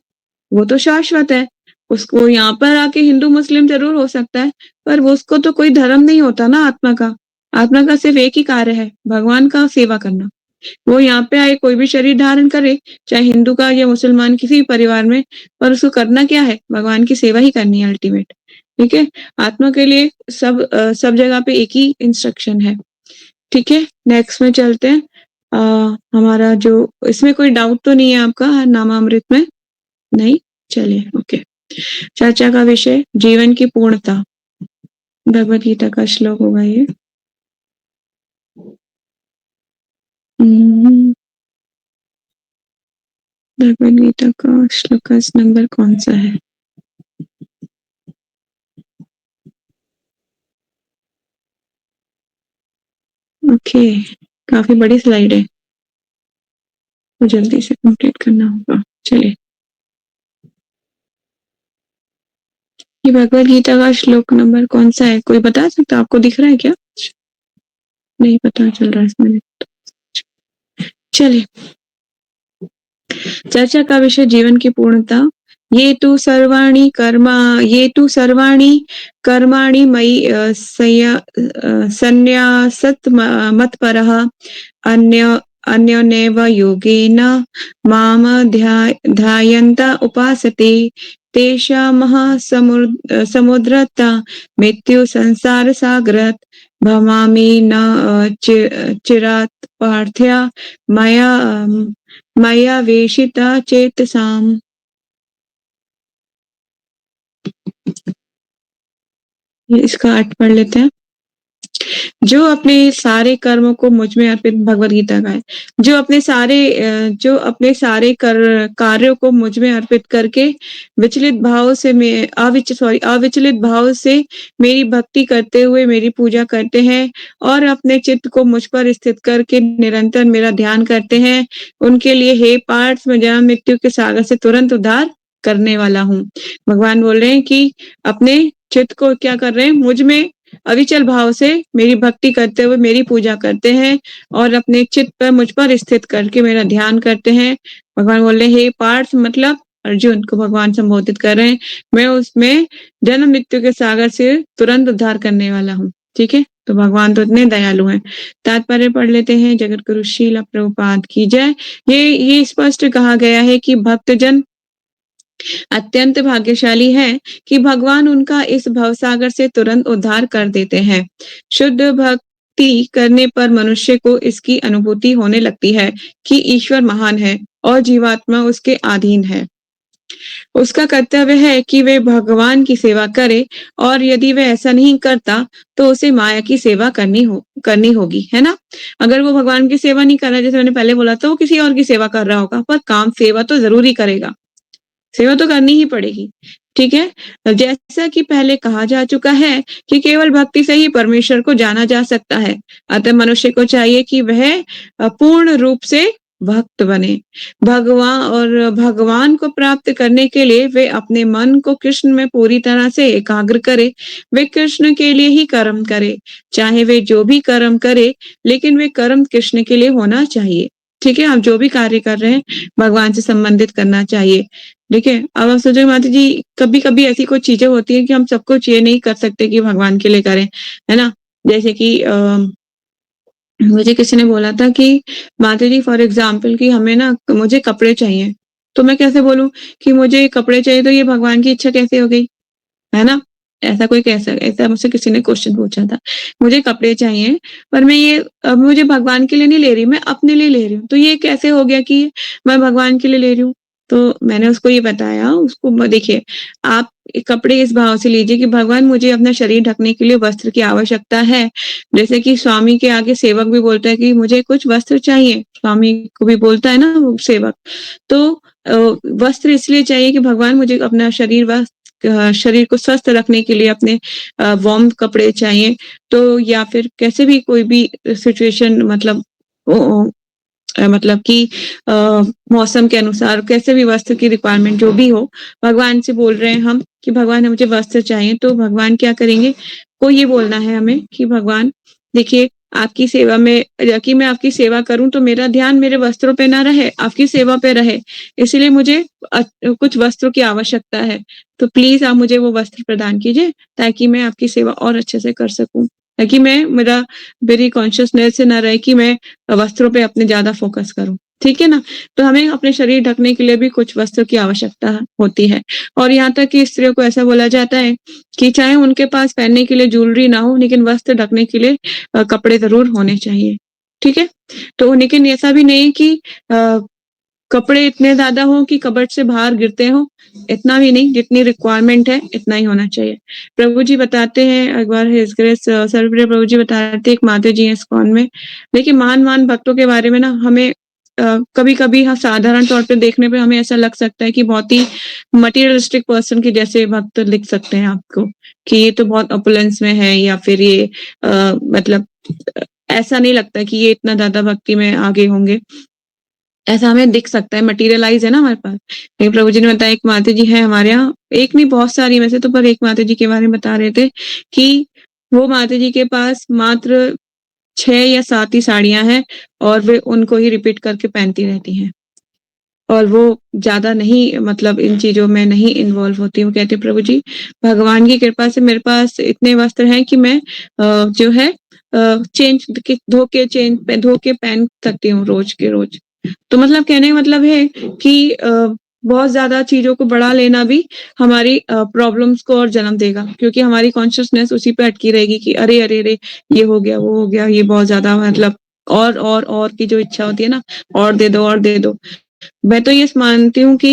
वो तो शाश्वत है। उसको यहाँ पर आके हिंदू मुस्लिम ज़रूर हो सकता है, पर वो उसको तो कोई धर्म नहीं होता ना आत्मा का। आत्मा का सिर्फ़ एक ही कार्य है, भगवान का सेवा करना। वो यहाँ पे आए, कोई भी शरीर धारण करे, चाहे हिंदू का या मुसलमान किसी भी परिवार में, पर उसको करना क्या है? भगवान की सेवा ही करनी है अल्टीमेट, ठीक है? आत्मा के लिए सब जगह पे एक ही इंस्ट्रक्शन है, ठीक है? नेक्स्ट में चलते हैं। हमारा जो इसमें कोई डाउट तो नहीं है आपका नामामृत में? नहीं? चलिए, ओके। चर्चा का विषय जीवन की पूर्णता। भगवद गीता का श्लोक होगा ये। भगवद गीता का श्लोक नंबर कौन सा है? ओके, काफी बड़ी स्लाइड है, तो जल्दी से कंप्लीट करना होगा। चलिए, ये भगवद गीता का श्लोक नंबर कौन सा है? कोई बता सकता? आपको दिख रहा है क्या? नहीं पता चल रहा है इसमें। चलिए, चर्चा का विषय जीवन की पूर्णता। ये तु सर्वाणि कर्माणि मयि संन्यासत् मत्परः अन्योनेव योगेन माम ध्यायन्त उपासते तेषामः समुद्रता मृत्यु संसार सागरत् भवामि न चिरात् पार्थ्या मया वेशिता चेतसाम्। इसका अर्थ पढ़ लेते हैं। जो अपने सारे कर्मों को मुझ में अर्पित, भगवद गीता का है, जो अपने सारे कार्यों को मुझ में अर्पित करके अविचलित भाव से मेरी भक्ति करते हुए मेरी पूजा करते हैं और अपने चित्त को मुझ पर स्थित करके निरंतर मेरा ध्यान करते हैं, उनके लिए हे पार्थ, मैं जन्म मृत्यु के सागर से तुरंत उद्धार करने वाला हूँ। भगवान बोल रहे हैं कि अपने चित्त को क्या कर रहे हैं? मुझ में अविचल भाव से मेरी भक्ति करते हुए मेरी पूजा करते हैं और अपने चित्त पर मुझ पर स्थित करके मेरा ध्यान करते हैं। भगवान बोल रहे हैं हे पार्थ, मतलब अर्जुन को भगवान संबोधित कर रहे हैं, मैं उसमें जन्म मृत्यु के सागर से तुरंत उद्धार करने वाला हूँ। ठीक है, तो भगवान तो इतने दयालु हैं। तात्पर्य पढ़ लेते हैं। जगत गुरु श्रील प्रभुपाद की जय। ये स्पष्ट कहा गया है कि भक्तजन अत्यंत भाग्यशाली है कि भगवान उनका इस भवसागर से तुरंत उद्धार कर देते हैं। शुद्ध भक्ति करने पर मनुष्य को इसकी अनुभूति होने लगती है कि ईश्वर महान है और जीवात्मा उसके अधीन है। उसका कर्तव्य है कि वे भगवान की सेवा करे और यदि वह ऐसा नहीं करता तो उसे माया की सेवा करनी होगी, है ना? अगर वो भगवान की सेवा नहीं कर रहा, जैसे मैंने पहले बोला, तो वो किसी और की सेवा कर रहा होगा, पर काम सेवा तो जरूरी करेगा, सेवा तो करनी ही पड़ेगी। ठीक है, जैसा कि पहले कहा जा चुका है कि केवल भक्ति से ही परमेश्वर को जाना जा सकता है। अतः मनुष्य को चाहिए कि वह पूर्ण रूप से भक्त बने। भगवान को प्राप्त करने के लिए वे अपने मन को कृष्ण में पूरी तरह से एकाग्र करे। वे कृष्ण के लिए ही कर्म करे, चाहे वे जो भी कर्म करे, लेकिन वे कर्म कृष्ण के लिए होना चाहिए। ठीक है, आप जो भी कार्य कर रहे हैं भगवान से संबंधित करना चाहिए। ठीक है, अब आप सोचो माता जी, कभी कभी ऐसी कोई चीजें होती है कि हम सब कुछ ये नहीं कर सकते कि भगवान के लिए करें, है ना? जैसे कि मुझे किसी ने बोला था कि माता जी फॉर एग्जाम्पल कि हमें ना, मुझे कपड़े चाहिए, तो मैं कैसे बोलूं कि मुझे कपड़े चाहिए, तो ये भगवान की इच्छा कैसे हो गई, है ना? ऐसा मुझसे किसी ने क्वेश्चन पूछा था। मुझे कपड़े चाहिए, पर मैं ये अब मुझे भगवान के लिए नहीं ले रही, मैं अपने लिए ले रही हूँ, तो ये कैसे हो गया कि मैं भगवान के लिए ले रही हूँ? तो मैंने उसको ये बताया, उसको देखिए, आप कपड़े इस भाव से लीजिए कि भगवान, मुझे अपना शरीर ढकने के लिए वस्त्र की आवश्यकता है। जैसे कि स्वामी के आगे सेवक भी बोलता है कि मुझे कुछ वस्त्र चाहिए, स्वामी को भी बोलता है ना वो सेवक। तो वस्त्र इसलिए चाहिए कि भगवान, मुझे अपना शरीर शरीर को स्वस्थ रखने के लिए अपने वार्म कपड़े चाहिए, तो या फिर कैसे भी कोई भी सिचुएशन मतलब मतलब कि मौसम के अनुसार कैसे भी वस्त्र की रिक्वायरमेंट जो भी हो, भगवान से बोल रहे हैं हम कि भगवान मुझे वस्त्र चाहिए, तो भगवान क्या करेंगे? को ये बोलना है हमें कि भगवान देखिए आपकी सेवा में कि मैं आपकी सेवा करूँ तो मेरा ध्यान मेरे वस्त्रों पे ना रहे, आपकी सेवा पे रहे। इसीलिए मुझे कुछ वस्त्रों की आवश्यकता है। तो प्लीज़ आप मुझे वो वस्त्र प्रदान कीजिए ताकि मैं आपकी सेवा और अच्छे से कर सकूँ। ताकि मेरी कॉन्शियसनेस से ना रहे कि मैं वस्त्रों पे अपने ज़्यादा फ़ोकस करूँ। ठीक है ना? तो हमें अपने शरीर ढकने के लिए भी कुछ वस्त्र की आवश्यकता होती है। और यहाँ तक कि स्त्रियों को ऐसा बोला जाता है कि चाहे उनके पास पहनने के लिए ज्वेलरी ना हो, लेकिन वस्त्र ढकने के लिए कपड़े ज़रूर होने चाहिए। ठीक है? तो लेकिन ऐसा भी नहीं कि कपड़े इतने ज़्यादा हों कि कबर्ड से बाहर गिरते हों, इतना भी नहीं, जितनी रिक्वायरमेंट है इतना ही होना चाहिए। प्रभु जी बताते हैं एक बार हिज ग्रेस सर्वप्रिय प्रभु जी बताते हैं, एक माता जी हैं इस्कॉन में। देखिए महान-महान भक्तों के बारे में ना हमें कभी-कभी साधारण तौर पे देखने पे हमें ऐसा लग सकता है कि बहुत ही मटीरियलिस्टिक पर्सन के जैसे भक्त लिख सकते हैं आपको, कि ये तो बहुत ऑपुलेंस में है या फिर ये मतलब ऐसा नहीं लगता कि ये इतना ज़्यादा भक्ति में आगे होंगे। ऐसा हमें दिख सकता है, मटीरियलाइज़ है ना हमारे पास। लेकिन प्रभु जी ने बताया एक माता जी हैं हमारे यहाँ, एक नहीं बहुत सारी वैसे तो, पर एक माता जी के बारे में बता रहे थे कि वो माता जी के पास मात्र 6 या 7 ही साड़ियाँ हैं और वे उनको ही रिपीट करके पहनती रहती हैं। और वो ज़्यादा नहीं मतलब इन चीज़ों में नहीं इन्वॉल्व होती। वो कहती प्रभु जी भगवान की कृपा से मेरे पास इतने वस्त्र हैं कि मैं जो है धो के पहन सकती हूँ रोज़ के रोज़। तो मतलब कहने का मतलब है कि बहुत ज़्यादा चीज़ों को बढ़ा लेना भी हमारी प्रॉब्लम्स को और जन्म देगा, क्योंकि हमारी कॉन्शियसनेस उसी पे अटकी रहेगी कि अरे, अरे, अरे! ये हो गया, वो हो गया, ये बहुत ज़्यादा मतलब और की जो इच्छा होती है ना, और दे दो, और दे दो। मैं तो ये मानती हूँ कि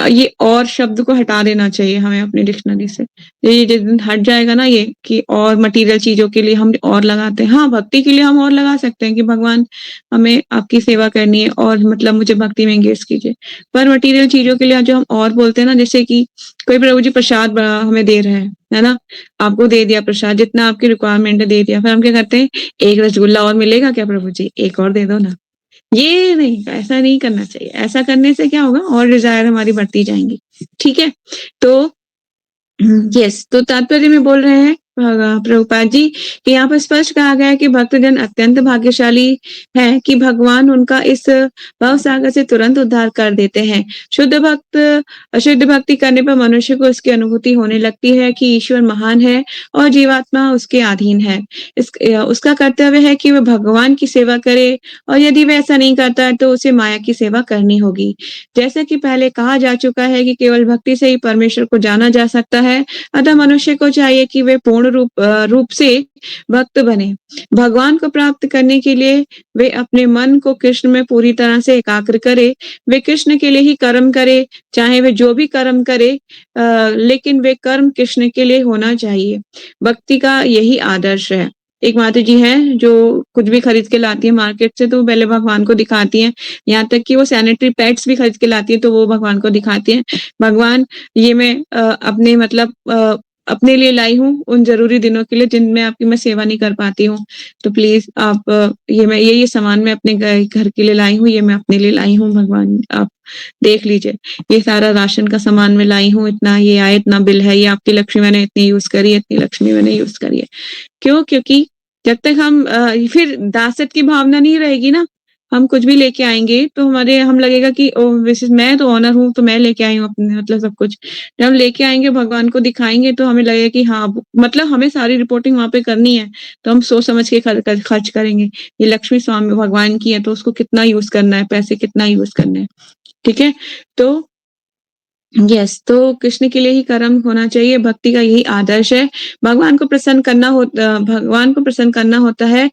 ये और शब्द को हटा देना चाहिए हमें अपनी डिक्शनरी से। ये जिस दिन हट जाएगा ना ये कि और मटीरियल चीज़ों के लिए हम और लगाते हैं। हाँ, भक्ति के लिए हम और लगा सकते हैं कि भगवान हमें आपकी सेवा करनी है और मतलब मुझे भक्ति में एंगेज कीजिए। पर मटीरियल चीज़ों के लिए जो हम और बोलते हैं ना, जैसे कि कोई प्रभु जी प्रसाद हमें दे रहे हैं, है ना? आपको दे दिया प्रसाद, जितना आपकी रिक्वायरमेंट है दे दिया। फिर हम क्या करते हैं, 1 रसगुल्ला और मिलेगा क्या प्रभु जी? 1 और दे दो ना। ये नहीं, ऐसा नहीं करना चाहिए। ऐसा करने से क्या होगा, और डिज़ायर हमारी बढ़ती जाएँगी। ठीक है? तो यस, तो तात्पर्य में बोल रहे हैं प्रभुपाद जी कि यहाँ पर स्पष्ट कहा गया है कि भक्तजन अत्यंत भाग्यशाली हैं कि भगवान उनका इस भवसागर से तुरंत उद्धार कर देते हैं। अशुद्ध भक्ति करने पर मनुष्य को इसकी अनुभूति होने लगती है कि ईश्वर महान है और जीवात्मा उसके अधीन है। उसका कर्तव्य है कि वह भगवान की सेवा करे, और यदि वह ऐसा नहीं करता है तो उसे माया की सेवा करनी होगी। जैसा कि पहले कहा जा चुका है कि केवल भक्ति से ही परमेश्वर को जाना जा सकता है, अतः मनुष्य को चाहिए कि वे पूर्ण रूप से भक्त बने। भगवान को प्राप्त करने के लिए वे अपने मन को कृष्ण में पूरी तरह से एकाग्र करे। वे कृष्ण के लिए ही कर्म करे, चाहे वे जो भी कर्म करे, लेकिन वे कर्म कृष्ण के लिए होना चाहिए। भक्ति का यही आदर्श है। एक माता जी हैं जो कुछ भी खरीद के लाती है मार्केट से, तो पहले भगवान को दिखाती हैं। यहाँ तक कि वो सैनिटरी पैड्स भी खरीद के लाती है तो वो भगवान को दिखाती हैं। भगवान, ये मैं अपने मतलब अपने लिए लाई हूँ उन ज़रूरी दिनों के लिए जिनमें आपकी मैं सेवा नहीं कर पाती हूँ। तो प्लीज़ आप ये सामान मैं अपने घर के लिए लाई हूँ, ये मैं अपने लिए लाई हूँ भगवान, आप देख लीजिए। ये सारा राशन का सामान मैं लाई हूँ, इतना ये आया, इतना बिल है, ये आपकी लक्ष्मी मैंने इतनी यूज़ करी है, इतनी लक्ष्मी मैंने यूज़ करी है। क्यों? क्योंकि जब तक हम फिर दासत्व की भावना नहीं रहेगी ना, हम कुछ भी लेके आएँगे तो हम लगेगा कि ओह! मैं तो ऑनर हूँ, तो मैं लेके आई हूँ अपने मतलब सब कुछ। जब हम लेके आएँगे, भगवान को दिखाएँगे तो हमें लगेगा कि हाँ, मतलब हमें सारी रिपोर्टिंग वहाँ पे करनी है, तो हम सोच समझ के खर्च करेंगे। ये लक्ष्मी स्वामी भगवान की है तो उसको कितना यूज़ करना है, पैसे कितना यूज़ करने हैं। ठीक है? तो यस, तो कृष्ण के लिए ही कर्म होना चाहिए, भक्ति का यही आदर्श है। भगवान को प्रसन्न करना होता है।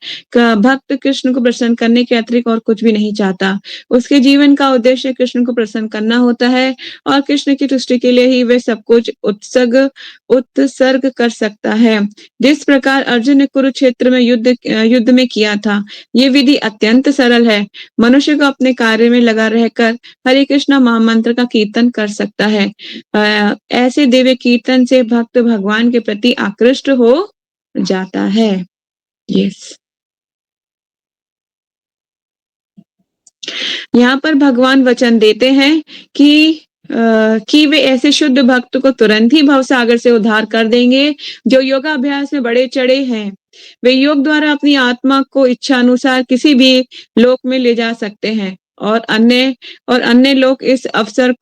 भक्त कृष्ण को प्रसन्न करने के अतिरिक्त और कुछ भी नहीं चाहता। उसके जीवन का उद्देश्य कृष्ण को प्रसन्न करना होता है और कृष्ण की तुष्टि के लिए ही वह सब कुछ उत्सर्ग कर सकता है। जिस प्रकार अर्जुन ने कुरुक्षेत्र में युद्ध में किया था, ये विधि अत्यंत सरल है। मनुष्य को अपने कार्य में लगा रहकर हरे कृष्णा महामंत्र का कीर्तन कर सकता है। ऐसे दिव्य कीर्तन से भक्त भगवान के प्रति आकृष्ट हो जाता है। यस, यहाँ पर भगवान वचन देते हैं कि वे ऐसे शुद्ध भक्त को तुरंत ही भवसागर से उद्धार कर देंगे जो योगाभ्यास में बड़े चढ़े हैं। वे योग द्वारा अपनी आत्मा को इच्छा अनुसार किसी भी लोक में ले जा सकते हैं और अन्य लोग इस अवसर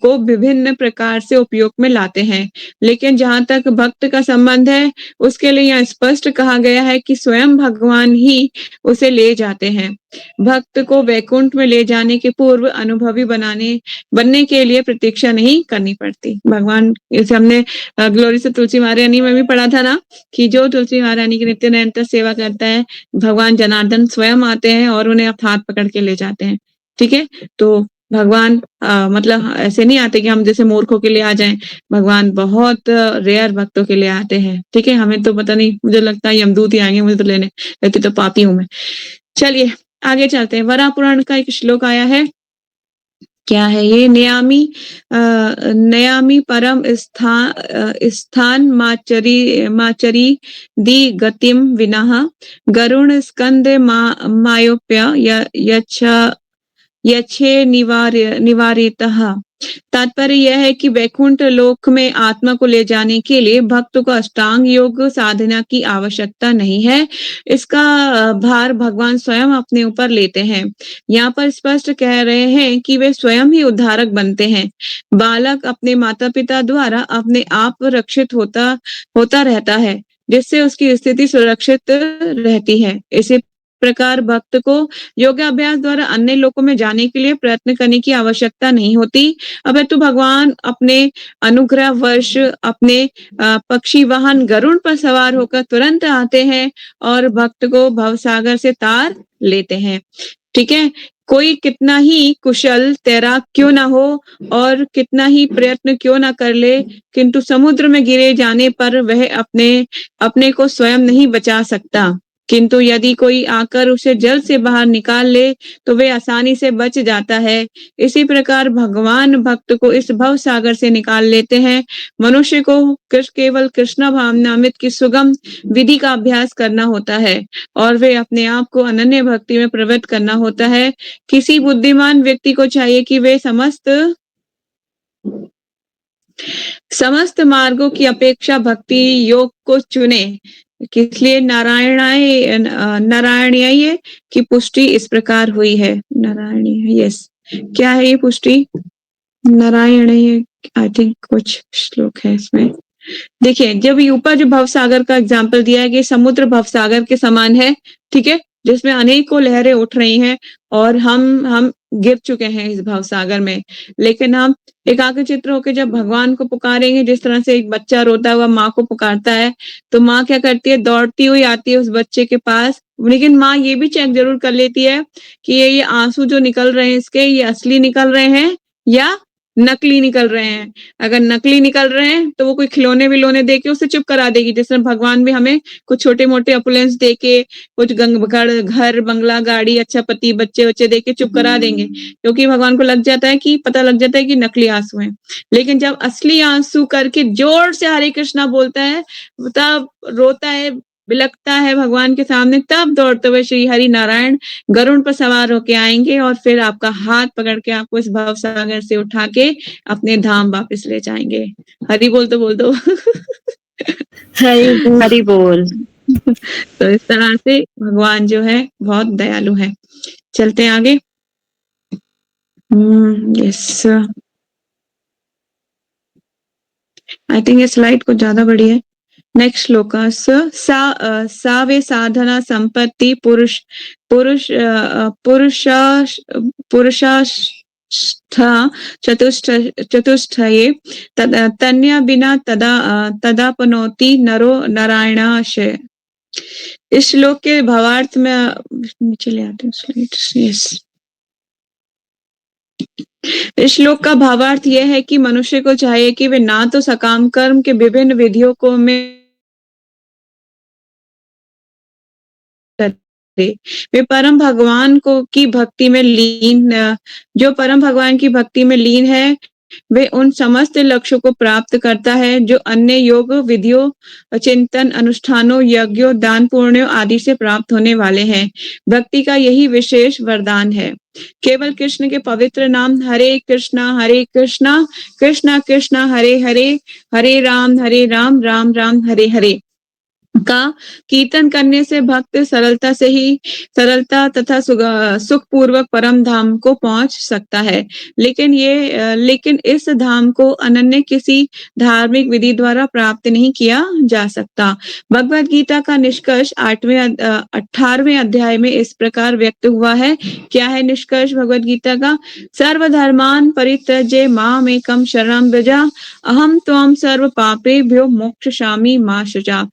को विभिन्न प्रकार से उपयोग में लाते हैं। लेकिन जहाँ तक भक्त का संबंध है, उसके लिए यहाँ स्पष्ट कहा गया है कि स्वयं भगवान ही उसे ले जाते हैं। भक्त को वैकुंठ में ले जाने के पूर्व अनुभवी बनने के लिए प्रतीक्षा नहीं करनी पड़ती। भगवान, इसे हमने ग्लोरी से तुलसी महारानी में भी पढ़ा था ना, कि जो तुलसी महारानी की नित्य निरंतर सेवा करता है, भगवान जनार्दन स्वयं आते हैं और उन्हें हाथ पकड़ के ले जाते हैं। ठीक है, तो भगवान मतलब ऐसे नहीं आते कि हम जैसे मूर्खों के लिए आ जाएं। भगवान बहुत रेयर भक्तों के लिए आते हैं। ठीक है, हमें तो पता नहीं, मुझे लगता है यमदूत ही आएंगे मुझे तो लेने, वैसे तो पापी हूं मैं। चलिए आगे चलते हैं। वराह पुराण का एक श्लोक आया है, क्या है ये? नयामि परम स्थान माचरी दी गतिम विनः गरुण स्कंद मायोप्य यच्छे निवारितः। तात्पर्य यह है कि वैकुंठ लोक में आत्मा को ले जाने के लिए भक्त को अष्टांग योग साधना की आवश्यकता नहीं है। इसका भार भगवान स्वयं अपने ऊपर लेते हैं। यहाँ पर स्पष्ट कह रहे हैं कि वे स्वयं ही उद्धारक बनते हैं। बालक अपने माता पिता द्वारा अपने आप रक्षित होता रहता है, जिससे उसकी स्थिति सुरक्षित रहती है। इसी प्रकार भक्त को योगाभ्यास द्वारा अन्य लोकों में जाने के लिए प्रयत्न करने की आवश्यकता नहीं होती। अपितु भगवान अपने अनुग्रह वर्ष अपने पक्षी वाहन गरुड़ पर सवार होकर तुरंत आते हैं और भक्त को भवसागर से तार लेते हैं। ठीक है, कोई कितना ही कुशल तैराक क्यों ना हो और कितना ही प्रयत्न क्यों ना कर ले, किंतु समुद्र में गिरे जाने पर वह अपने को स्वयं नहीं बचा सकता। किंतु यदि कोई आकर उसे जल से बाहर निकाल ले तो वे आसानी से बच जाता है। इसी प्रकार भगवान भक्त को इस भव सागर से निकाल लेते हैं। मनुष्य को केवल कृष्ण भावनामृत की सुगम विधि का अभ्यास करना होता है और वे अपने आप को अनन्य भक्ति में प्रवृत्त करना होता है। किसी बुद्धिमान व्यक्ति को चाहिए कि वे समस्त मार्गों की अपेक्षा भक्ति योग को चुने। इसलिए नारायणीय की पुष्टि इस प्रकार हुई है। नारायणीय, यस, क्या है ये पुष्टि? नारायणीय, आई थिंक कुछ श्लोक है इसमें। देखिए, जब ऊपर जो भवसागर का एग्जाम्पल दिया है कि समुद्र भवसागर के समान है, ठीक है, जिसमें अनेकों लहरें उठ रही हैं और हम गिर चुके हैं इस भवसागर में। लेकिन हम एकाग्रचित्त होकर जब भगवान को पुकारेंगे, जिस तरह से एक बच्चा रोता हुआ माँ को पुकारता है, तो माँ क्या करती है? दौड़ती हुई आती है उस बच्चे के पास। लेकिन माँ ये भी चेक जरूर कर लेती है कि ये आंसू जो निकल रहे हैं इसके, ये असली निकल रहे हैं या नकली निकल रहे हैं। अगर नकली निकल रहे हैं तो वो कोई खिलौने विलौने देके उसे चुप करा देगी। जिस तरह भगवान भी हमें कुछ छोटे मोटे अपुलेंस देके, कुछ घर बंगला गाड़ी अच्छा पति बच्चे देके चुप करा देंगे, क्योंकि भगवान को पता लग जाता है कि नकली आंसू हैं। लेकिन जब असली आंसू करके जोर से हरे कृष्णा बोलता है, तब रोता है, बिलखता है भगवान के सामने, तब दौड़ते हुए श्री हरि नारायण गरुड़ पर सवार होके आएंगे और फिर आपका हाथ पकड़ के आपको इस भव सागर से उठा के अपने धाम वापस ले जाएंगे। हरि बोल दो हरि बोल। तो इस तरह से भगवान जो है बहुत दयालु है। चलते हैं आगे। यस, आई थिंक ये स्लाइड कुछ ज्यादा बड़ी है। नेक्स्ट श्लोक, सा वे साधना संपत्ति चतुष्टये तन्या बिना तदापनोति नरो नारायणाशय। इस श्लोक के भावार्थ में नीचे ले आते हैं। यस, इस श्लोक का भावार्थ यह है कि मनुष्य को चाहिए कि वे ना तो सकाम कर्म के विभिन्न विधियों को में वे परम भगवान की भक्ति में लीन, जो परम भगवान की भक्ति में लीन है, वे उन समस्त लक्ष्यों को प्राप्त करता है जो अन्य योग विधियों, चिंतन, अनुष्ठानों, यज्ञों, दान, पुण्यों आदि से प्राप्त होने वाले हैं। भक्ति का यही विशेष वरदान है। केवल कृष्ण के पवित्र नाम हरे कृष्णा कृष्णा कृष्णा हरे हरे, हरे राम राम राम हरे हरे का कीर्तन करने से भक्त सरलता तथा सुख पूर्वक परम धाम को पहुंच सकता है। लेकिन इस धाम को अनन्य किसी धार्मिक विधि द्वारा प्राप्त नहीं किया जा सकता। भगवत गीता का निष्कर्ष 18वें अध्याय में इस प्रकार व्यक्त हुआ है। क्या है निष्कर्ष भगवत गीता का? सर्वधर्मान् परित्यज्य मामेकं शरणं व्रज, अहम त्वं सर्व पापेभ्यो मोक्षयिष्यामि मा शुचा।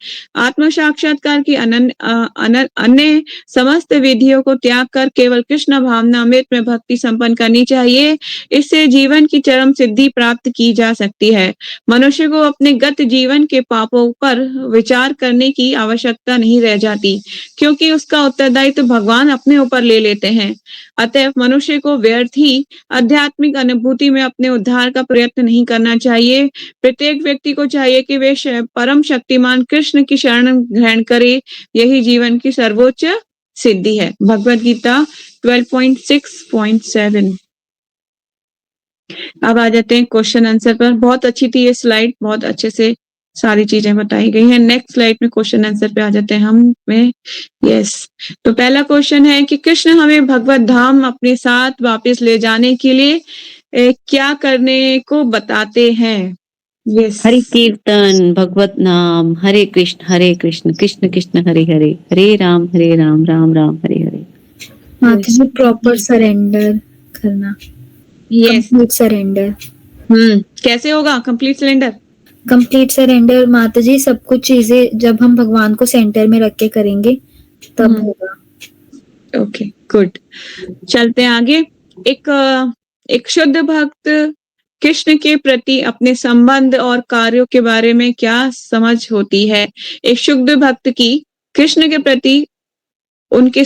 आत्म साक्षात्कार की अन्य समस्त विधियों को त्याग कर केवल कृष्ण भावनामृत में भक्ति संपन्न करनी चाहिए। इससे जीवन की चरम सिद्धि प्राप्त की जा सकती है। मनुष्य को अपने गत जीवन के पापों पर विचार करने की आवश्यकता नहीं रह जाती, क्योंकि उसका उत्तरदायित्व भगवान अपने ऊपर ले लेते हैं। अतएव मनुष्य को व्यर्थ ही आध्यात्मिक अनुभूति में अपने उद्धार का प्रयत्न नहीं करना चाहिए। प्रत्येक व्यक्ति को चाहिए कि वे परम शक्तिमान कृष्ण की शरण ग्रहण करे। यही जीवन की सर्वोच्च सिद्धि है। भगवत गीता 12.6.7। अब आ जाते हैं क्वेश्चन आंसर पर। बहुत अच्छी थी ये स्लाइड, बहुत अच्छे से सारी चीजें बताई गई हैं। नेक्स्ट स्लाइड में क्वेश्चन आंसर पे आ जाते हैं हम में। यस, तो पहला क्वेश्चन है कि कृष्ण हमें भगवत धाम अपने साथ वापस ले जाने के लिए क्या करने को बताते हैं? यस, हरि कीर्तन, भगवत नाम, हरे कृष्ण कृष्ण कृष्ण हरे हरे, हरे राम राम राम हरे हरे। माता जी प्रॉपर सरेंडर करना। Yes, complete surrender. कैसे होगा कंप्लीट सरेंडर? कंप्लीट सरेंडर माता जी सब कुछ चीजें जब हम भगवान को सेंटर में रख के करेंगे तब होगा। Okay, good. चलते हैं आगे। एक शुद्ध भक्त कृष्ण के प्रति अपने संबंध और कार्यों के बारे में क्या समझ होती है? एक शुद्ध भक्त की कृष्ण के प्रति उनके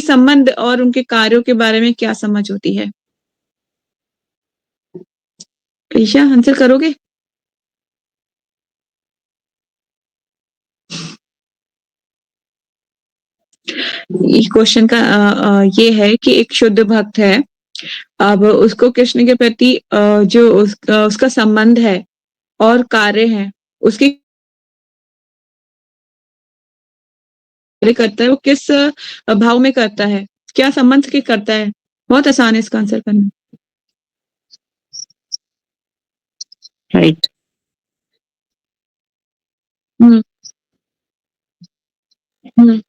संबंध और उनके कार्यों के बारे में क्या समझ होती है? ईशा, आंसर करोगे? क्वेश्चन का ये है कि एक शुद्ध भक्त है, अब उसको कृष्ण के प्रति जो उसका संबंध है और कार्य है, उसकी करता है, वो किस भाव में करता है, क्या संबंध के करता है? बहुत आसान है इसका आंसर करना। राइट। हम्म हम्म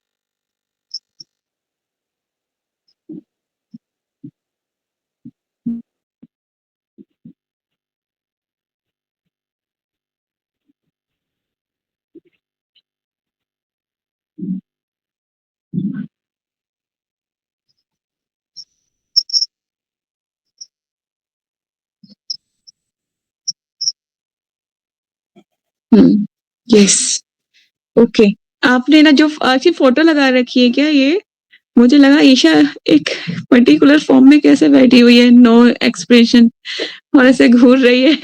यस, ओके। आपने ना जो अच्छी फोटो लगा रखी है क्या, ये मुझे लगा ईशा एक पर्टिकुलर फॉर्म में कैसे बैठी हुई है, नो एक्सप्रेशन, और ऐसे घूर रही है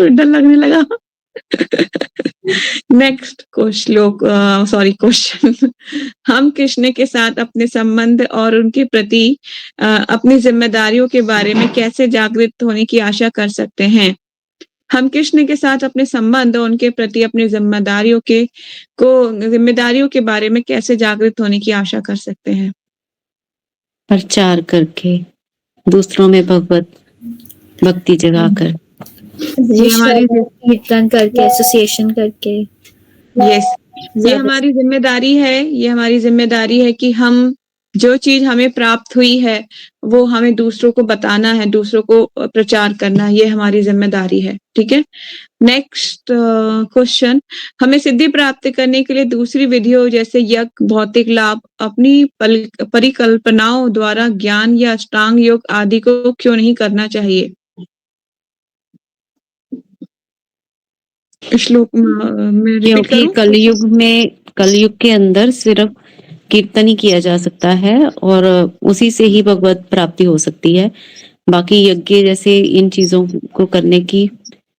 डर लगने लगा। नेक्स्ट क्वेश्चन हम कृष्ण के साथ अपने संबंध और उनके प्रति अपनी जिम्मेदारियों के बारे में कैसे जागृत होने की आशा कर सकते हैं? हम कृष्ण के साथ अपने संबंध और उनके प्रति अपनी जिम्मेदारियों के बारे में कैसे जागृत होने की आशा कर सकते हैं? प्रचार करके, दूसरों में भगवत भक्ति जगाकर, ये हमारी कीर्तन करके, एसोसिएशन करके। यस, ये हमारी जिम्मेदारी है कि हम जो चीज हमें प्राप्त हुई है वो हमें दूसरों को बताना है, दूसरों को प्रचार करना, ये हमारी जिम्मेदारी है। ठीक है। नेक्स्ट क्वेश्चन, हमें सिद्धि प्राप्त करने के लिए दूसरी विधियों जैसे यज्ञ, भौतिक लाभ, अपनी परिकल्पनाओं द्वारा ज्ञान या अष्टांग योग आदि को क्यों नहीं करना चाहिए? श्लोक में रिपीट क्योंकि करूं? कलयुग के अंदर सिर्फ कीर्तन ही किया जा सकता है और उसी से ही भगवत प्राप्ति हो सकती है। बाकी यज्ञ जैसे इन चीजों को करने की,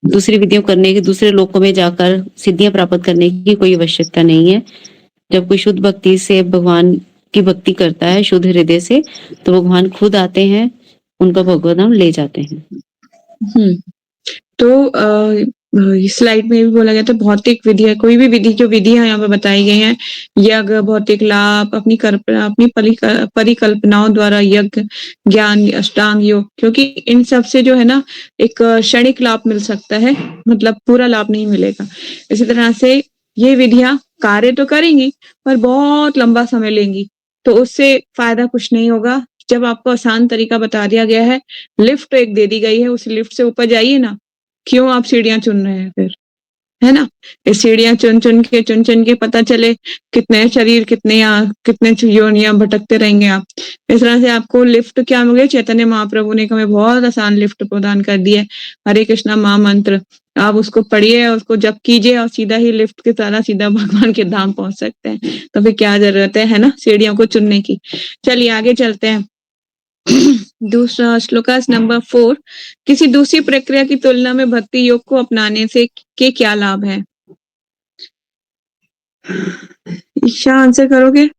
दूसरी विधियों करने की, दूसरे लोकों में जाकर सिद्धियां प्राप्त करने की कोई आवश्यकता नहीं है। जब कोई शुद्ध भक्ति से भगवान की भक्ति करता है शुद्ध हृदय से, तो भगवान खुद आते हैं, उनका भगवत नाम ले जाते हैं। हम्म तो स्लाइड में भी बोला गया था भौतिक विधि है, कोई भी विधि जो विधियां यहाँ पे बताई गई हैं, यज्ञ, भौतिक लाभ, अपनी परिकल्पनाओं द्वारा यज्ञ, ज्ञान, अष्टांग योग, क्योंकि इन सब से जो है ना एक क्षणिक लाभ मिल सकता है, मतलब पूरा लाभ नहीं मिलेगा। इसी तरह से ये विधियां कार्य तो करेंगी पर बहुत लंबा समय लेंगी, तो उससे फायदा कुछ नहीं होगा। जब आपको आसान तरीका बता दिया गया है, लिफ्ट एक दे दी गई है, उस लिफ्ट से ऊपर जाइए ना, क्यों आप सीढ़ियां चुन रहे हैं फिर, है ना? ये सीढ़ियां चुन के पता चले कितने शरीर, कितने योनियां भटकते रहेंगे आप। इस तरह से आपको लिफ्ट क्या मिल गई, चैतन्य महाप्रभु ने हमें बहुत आसान लिफ्ट प्रदान कर दी है। हरे कृष्णा महामंत्र, आप उसको पढ़िए और उसको जप कीजिए और सीधा ही लिफ्ट के द्वारा सीधा भगवान के धाम पहुंच सकते हैं। तो फिर क्या जरूरत है ना, सीढ़ियों को चुनने की। चलिए आगे चलते हैं। दूसरा श्लोकास नंबर 4, किसी दूसरी प्रक्रिया की तुलना में भक्ति योग को अपनाने से के क्या लाभ है? ईशा आंसर करोगे?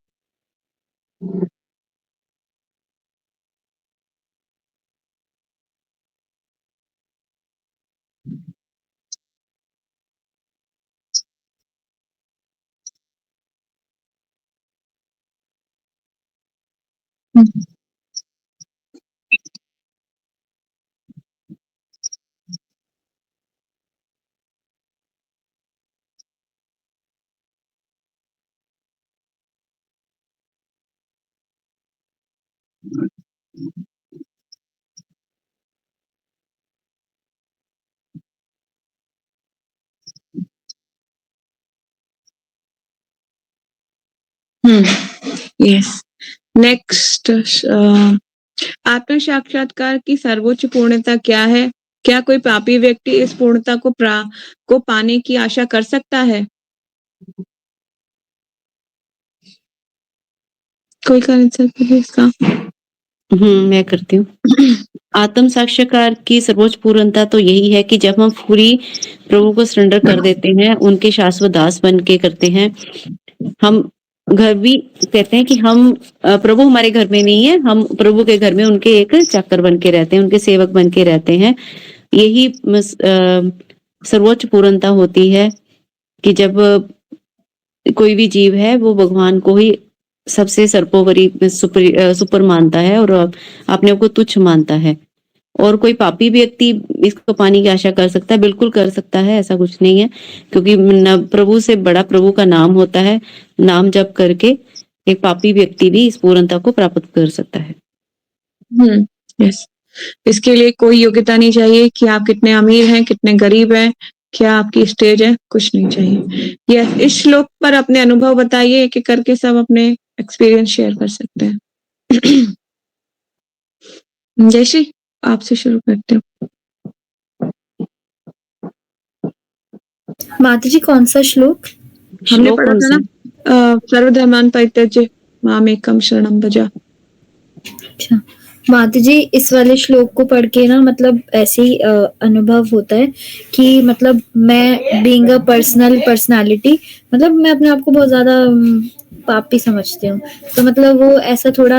यस। नेक्स्ट, आत्म साक्षात्कार की सर्वोच्च पूर्णता क्या है? क्या कोई पापी व्यक्ति इस पूर्णता को पाने की आशा कर सकता है? कोई का आंसर करिए इसका। मैं करती हूँ। आत्म साक्षात्कार की सर्वोच्च पूर्णता तो यही है कि जब हम पूरी प्रभु को सरेंडर कर देते हैं, उनके शाश्वत दास बन के करते हैं। हम घर भी कहते हैं कि हम प्रभु हमारे घर में नहीं है, हम प्रभु के घर में उनके एक चाकर बन के रहते हैं, उनके सेवक बन के रहते हैं। यही सर्वोच्च पूर्णता होती है कि जब कोई भी जीव है वो भगवान को ही सबसे सर्वोपरि सुपर मानता है और अपने आप को तुच्छ मानता है। और कोई पापी व्यक्ति इसको पाने की आशा कर सकता है? बिल्कुल कर सकता है, ऐसा कुछ नहीं है, क्योंकि प्रभु से बड़ा प्रभु का नाम होता है। नाम जप करके एक पापी व्यक्ति भी इस पूर्णता को प्राप्त कर सकता है। यस। इसके लिए कोई योग्यता नहीं चाहिए कि आप कितने अमीर हैं, कितने गरीब हैं, क्या आपकी स्टेज है, कुछ नहीं चाहिए। यस, इस श्लोक पर अपने अनुभव बताइए, एक एक करके सब अपने एक्सपीरियंस शेयर कर सकते हैं। जयश्री, आपसे शुरू करते हो। माता जी कौन सा श्लोक? हमने श्लोक पढ़ा कौन था सा? ना, सर्वधर्मान् परित्यज्य मामेकं शरणं भज। अच्छा, माता जी इस वाले श्लोक को पढ़ के ना मतलब ऐसे ही अनुभव होता है कि मतलब मैं बीइंग अ पर्सनालिटी, मतलब मैं अपने आप को बहुत ज्यादा पापी समझती हूँ। तो मतलब वो ऐसा थोड़ा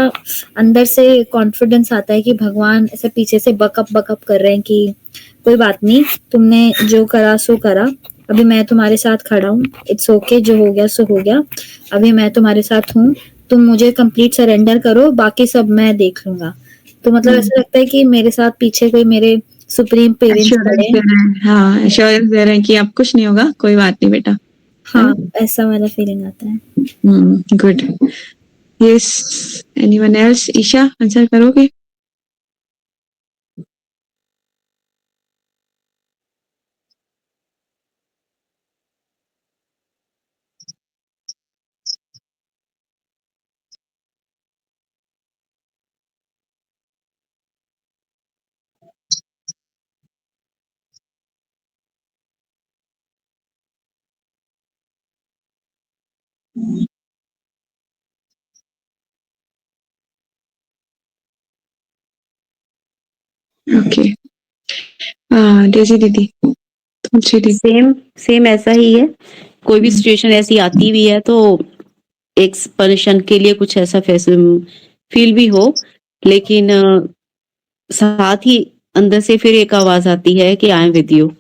अंदर से कॉन्फिडेंस आता है कि भगवान ऐसे पीछे से बकअप कर रहे हैं कि कोई बात नहीं, तुमने जो करा सो करा, अभी मैं तुम्हारे साथ खड़ा हूँ, इट्स ओके, जो हो गया सो हो गया, अभी मैं तुम्हारे साथ हूँ, तुम मुझे कंप्लीट सरेंडर करो, बाकी सब मैं देख लूंगा। तो मतलब ऐसा लगता है कि मेरे साथ पीछे कोई मेरे सुप्रीम पेरेंट्स एश्योरेंस खड़े दे हैं। रहे हैं, हाँ एश्योरेंस दे रहे हैं कि अब कुछ नहीं होगा, कोई बात नहीं बेटा, है हाँ, ना? ऐसा वाला फीलिंग आता है। Good. Yes, anyone else? Isha answer करोगे? ओके। डेज़ी दीदी, तुलसी दीदी। सेम ऐसा ही है। कोई भी हुँ। सिचुएशन ऐसी आती भी है तो एक पल के लिए कुछ ऐसा फील भी हो, लेकिन साथ ही अंदर से फिर एक आवाज़ आती है कि I am with you,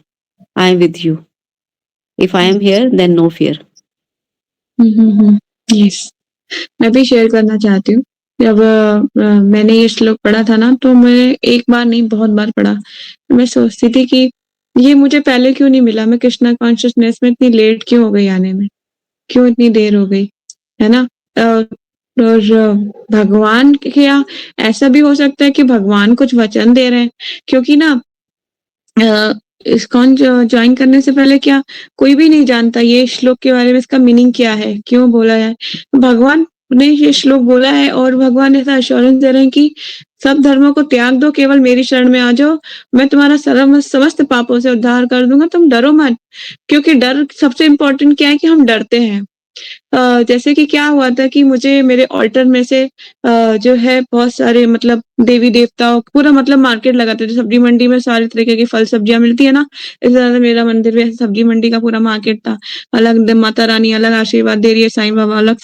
I am with you. If I am here then no fear. Yes, मैं भी शेयर करना चाहती हूँ। जब मैंने ये श्लोक पढ़ा था ना, तो मैं एक बार नहीं बहुत बार पढ़ा। मैं सोचती थी कि ये मुझे पहले क्यों नहीं मिला? मैं कृष्णा कॉन्शियसनेस में इतनी लेट क्यों हो गई आने में? क्यों इतनी देर हो गई? है ना? और भगवान क्या ऐसा भी हो सकता है कि भगवान कुछ वचन दे रहे हैं? क्योंकि ना इस्कॉन जॉइन करने से पहले क्या कोई भी नहीं जानता ये श्लोक के बारे में, इसका मीनिंग क्या है, क्यों बोला है। भगवान ने ये श्लोक बोला है और भगवान ऐसा एश्योरेंस दे रहे हैं कि सब धर्मों को त्याग दो, केवल मेरी शरण में आ जाओ, मैं तुम्हारा समस्त पापों से उद्धार कर दूंगा, तुम डरो मत। क्योंकि डर सबसे इम्पोर्टेंट क्या है कि हम डरते हैं। जैसे कि क्या हुआ था कि मुझे मेरे ऑल्टर में से जो है बहुत सारे मतलब देवी-देवताओं पूरा मतलब मार्केट लगाते थे। सब्जी मंडी में सारे तरीके की फल सब्जियाँ मिलती है ना, इस तरह से मेरा मंदिर में सब्जी मंडी का पूरा मार्केट था। अलग द माता रानी अलग आशीर्वाद दे रही है, साईं बाबा अलग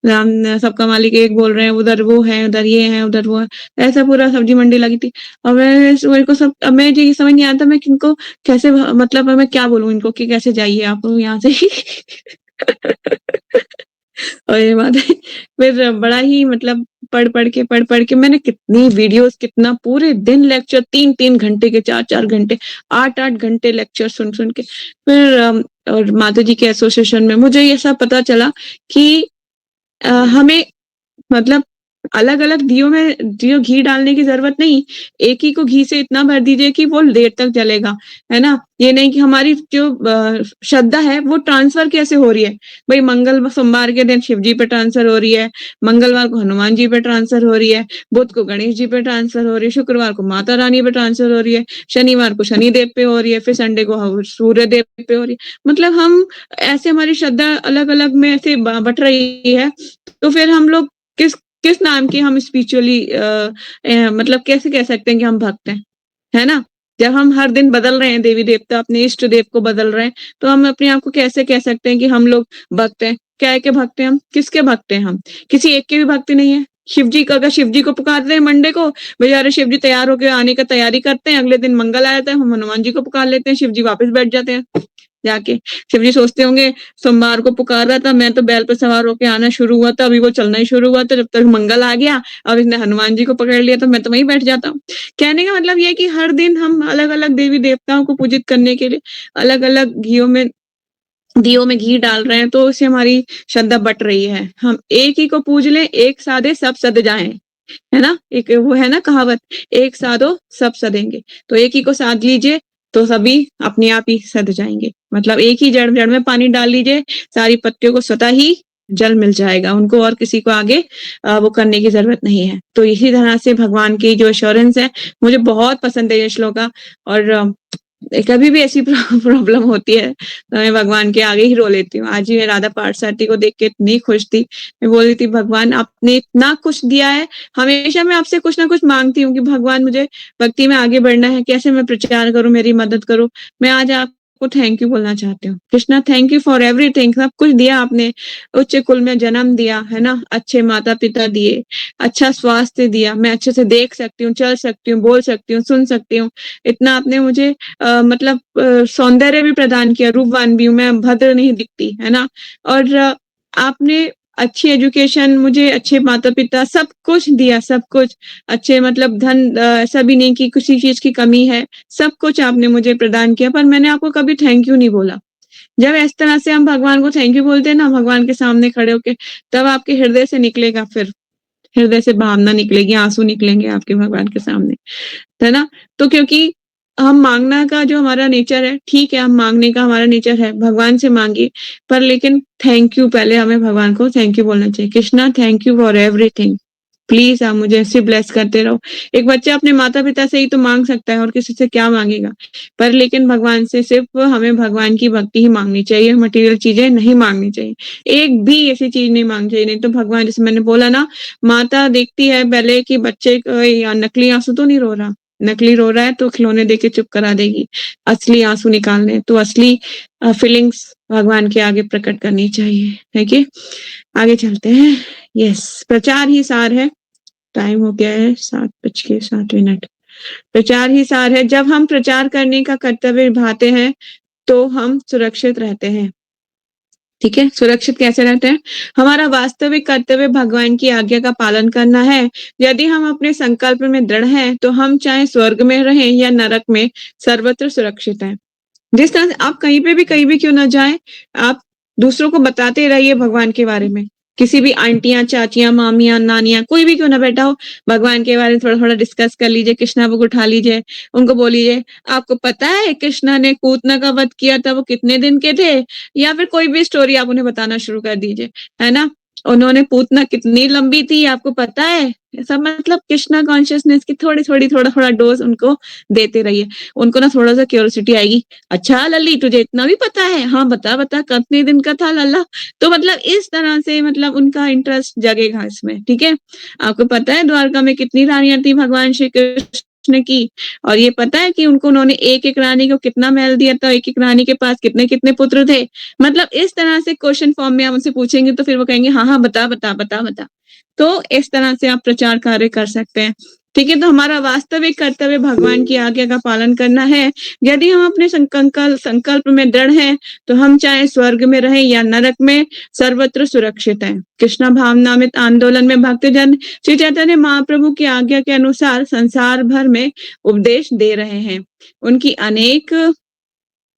राम सबका मालिक एक बोल रहे हैं, उधर वो है, उधर ये है, उधर वो है। ऐसा पूरा सब्जी मंडी लगी थी। और मेरे को सब अब मैं ये समझ नहीं आता मैं किनको कैसे मतलब मैं क्या बोलूँ इनको कि कैसे जाइए आप यहाँ से। और ये बात है फिर बड़ा ही मतलब पढ़-पढ़ के मैंने कितनी वीडियोज़ कितना पूरे दिन लेक्चर 3-3 घंटे के 4-4 घंटे, 8-8 घंटे लेक्चर सुन-सुन के फिर और माताजी के एसोसिएशन में मुझे ये सब पता चला कि हमें मतलब अलग-अलग दियो घी डालने की ज़रूरत नहीं, एक ही को घी से इतना भर दीजिए कि वो देर तक जलेगा, है ना? ये नहीं कि हमारी जो श्रद्धा है वो ट्रांसफ़र कैसे हो रही है? भई सोमवार के दिन शिव जी पे ट्रांसफ़र हो रही है, मंगलवार को हनुमान जी पे ट्रांसफ़र हो रही है, बुध को गणेश जी पे ट्रांसफ़र हो रही है, शुक्रवार को माता रानी पे ट्रांसफ़र हो रही है, शनिवार को शनिदेव पे हो रही है, फिर संडे को सूर्य देव पे हो रही है। मतलब हम ऐसे हमारी श्रद्धा अलग-अलग में ऐसे बँट रही है, तो फिर हम लोग किस किस नाम के हम स्पिरिचुअली मतलब कैसे कह सकते हैं कि हम भक्त हैं, है ना? जब हम हर दिन बदल रहे हैं देवी-देवता अपने इष्ट देव को बदल रहे हैं, तो हम अपने आप को कैसे कह सकते हैं कि हम लोग भक्त हैं? क्या के भक्त हैं हम? किसके भक्त हैं हम? किसी एक के भी भक्त नहीं है। शिव जी का अगर शिव जी को पुकार रहे हैं मंडे को, बेचारे शिव जी तैयार होके आने का तैयारी करते हैं, अगले दिन मंगल आ जाता है, हम हनुमान जी को पुकार लेते हैं, शिव जी वापस बैठ जाते हैं जाके। शिव जी सोचते होंगे सोमवार को पुकार रहा था, मैं तो बैल पे सवार होके आना शुरू हुआ था, अभी वो चलना ही शुरू हुआ था, जब तक मंगल आ गया, अब इसने हनुमान जी को पकड़ लिया तो मैं तो वहीं बैठ जाता हूँ। कहने का मतलब ये है कि हर दिन हम अलग-अलग देवी-देवताओं को पूजित करने के लिए अलग-अलग दियों में घी डाल रहे हैं, तो उससे हमारी श्रद्धा बँट रही है। हम एक ही को पूज लें, एक साधे सब सध जाएँ, है ना? एक वो है ना कहावत, एक साधो सब सधेंगे। तो एक ही को साध लीजिए, तो सभी अपने आप ही सध जाएँगे। मतलब एक ही जड़ जड़ में पानी डाल लीजिए, सारी पत्तियों को स्वतः ही जल मिल जाएगा, उनको और किसी को आगे वो करने की ज़रूरत नहीं है। तो इसी तरह से भगवान की जो एश्योरेंस है, मुझे बहुत पसंद है ये श्लोका और कभी भी ऐसी प्रॉब्लम होती है, तो मैं भगवान के आगे ही रो लेती हूँ। आज ही मैं राधा पार्थसारथी को देख के इतनी खुश थी, मैं बोल रही थी भगवान आपने इतना कुछ दिया है, हमेशा मैं आपसे कुछ ना कुछ माँगती हूँ कि भगवान मुझे भक्ति में आगे बढ़ना है, कैसे मैं प्रचार करूँ, मेरी मदद करो। मैं आज आपको थैंक यू बोलना चाहती हूँ। Krishna thank you for everything सब कुछ दिया आपने, उच्च कुल में जन्म दिया, है ना? अच्छे माता-पिता दिए, अच्छा स्वास्थ्य दिया, मैं अच्छे से देख सकती हूँ, चल सकती हूँ, बोल सकती हूँ, सुन सकती हूँ। इतना आपने मुझे मतलब सौंदर्य भी प्रदान किया, रूपवान भी हूँ, मैं भद्र नहीं दिखती, है ना? और आपने अच्छी एजुकेशन मुझे अच्छे माता-पिता सब कुछ दिया, सब कुछ। अच्छे मतलब धन ऐसा भी नहीं कि किसी चीज़ की कमी है, सब कुछ आपने मुझे प्रदान किया, पर मैंने आपको कभी थैंक यू नहीं बोला। जब इस तरह से हम भगवान को थैंक यू बोलते हैं ना, भगवान के सामने खड़े होके, तब आपके हृदय से निकलेगा फिर, हृदय से भावना निकलेगी, आँसू निकलेंगे आपके भगवान के सामने। है ना? तो क्योंकि हम माँगना का जो हमारा नेचर है, ठीक है, हम माँगने का हमारा नेचर है, भगवान से माँगिए, पर लेकिन थैंक यू पहले हमें भगवान को थैंक यू बोलना चाहिए। Krishna thank you for everything. Please आप मुझे ऐसे ब्लेस करते रहो। एक बच्चा अपने माता-पिता से ही तो माँग सकता है और किसी से क्या माँगेगा? पर लेकिन भगवान से सिर्फ़ हमें भगवान की भक्ति ही माँगनी चाहिए, मटेरियल चीज़ें नहीं माँगनी चाहिए। एक भी ऐसी चीज़ नहीं माँगनी चाहिए, नहीं तो भगवान जैसे मैंने बोला ना, माता देखती है पहले कि बच्चे या नकली आँसू तो नहीं रो रहा। नकली रो रहा है तो खिलौने देके चुप करा देगी, असली आंसू निकालने हैं, तो असली फीलिंग्स भगवान के आगे प्रकट करनी चाहिए, है कि? आगे चलते हैं। यस, प्रचार ही सार है। टाइम हो गया है 7:07। प्रचार ही सार है। जब हम प्रचार करने का कर्तव्य निभाते हैं तो हम सुरक्षित रहते हैं। ठीक है, सुरक्षित कैसे रहते हैं? हमारा वास्तविक कर्तव्य भगवान की आज्ञा का पालन करना है। यदि हम अपने संकल्प में दृढ़ हैं तो हम चाहे स्वर्ग में रहें या नरक में, सर्वत्र सुरक्षित हैं। जिस तरह से आप कहीं भी क्यों ना जाएं, आप दूसरों को बताते रहिए भगवान के बारे में। किसी भी आंटियां, चाचियां, मामियां, नानियां, कोई भी क्यों ना बैठा हो, भगवान के बारे में थोड़ा थोड़ा डिस्कस कर लीजिए, कृष्णा बुक उठा लीजिए, उनको बोलिए आपको पता है कृष्णा ने पूतना का वध किया था, वो कितने दिन के थे, या फिर कोई भी स्टोरी आप उन्हें बताना शुरू कर दीजिए, है ना? उन्होंने पूतना कितनी लंबी थी आपको पता है? ऐसा मतलब कृष्णा कॉन्शियसनेस की थोड़ी थोड़ी थोड़ा थोड़ा डोज उनको देते रहिए। उनको ना थोड़ा सा क्यूरियोसिटी आएगी, अच्छा लल्ली तुझे इतना भी पता है? हाँ बता बता कितने दिन का था लल्ला? तो मतलब इस तरह से मतलब उनका इंटरेस्ट जगेगा इसमें। ठीक है, आपको पता है द्वारका में कितनी रानियां थी भगवान श्री कृष्ण की, और ये पता है कि उन्होंने एक एक रानी को कितना महल दिया था, एक एक रानी के पास कितने कितने पुत्र थे। मतलब इस तरह से क्वेश्चन फॉर्म में आप उनसे पूछेंगे तो फिर वो कहेंगे हाँ हाँ बता बता बता बता। तो इस तरह से आप प्रचार कार्य कर सकते हैं। ठीक है, तो हमारा वास्तविक कर्तव्य भगवान की आज्ञा का पालन करना है। यदि हम अपने संकल्प में दृढ़ हैं तो हम चाहे स्वर्ग में रहें या नरक में, सर्वत्र सुरक्षित हैं। कृष्णा भावनामृत आंदोलन में भक्तजन श्री चैतन्य महाप्रभु की आज्ञा के अनुसार संसार भर में उपदेश दे रहे हैं। उनकी अनेक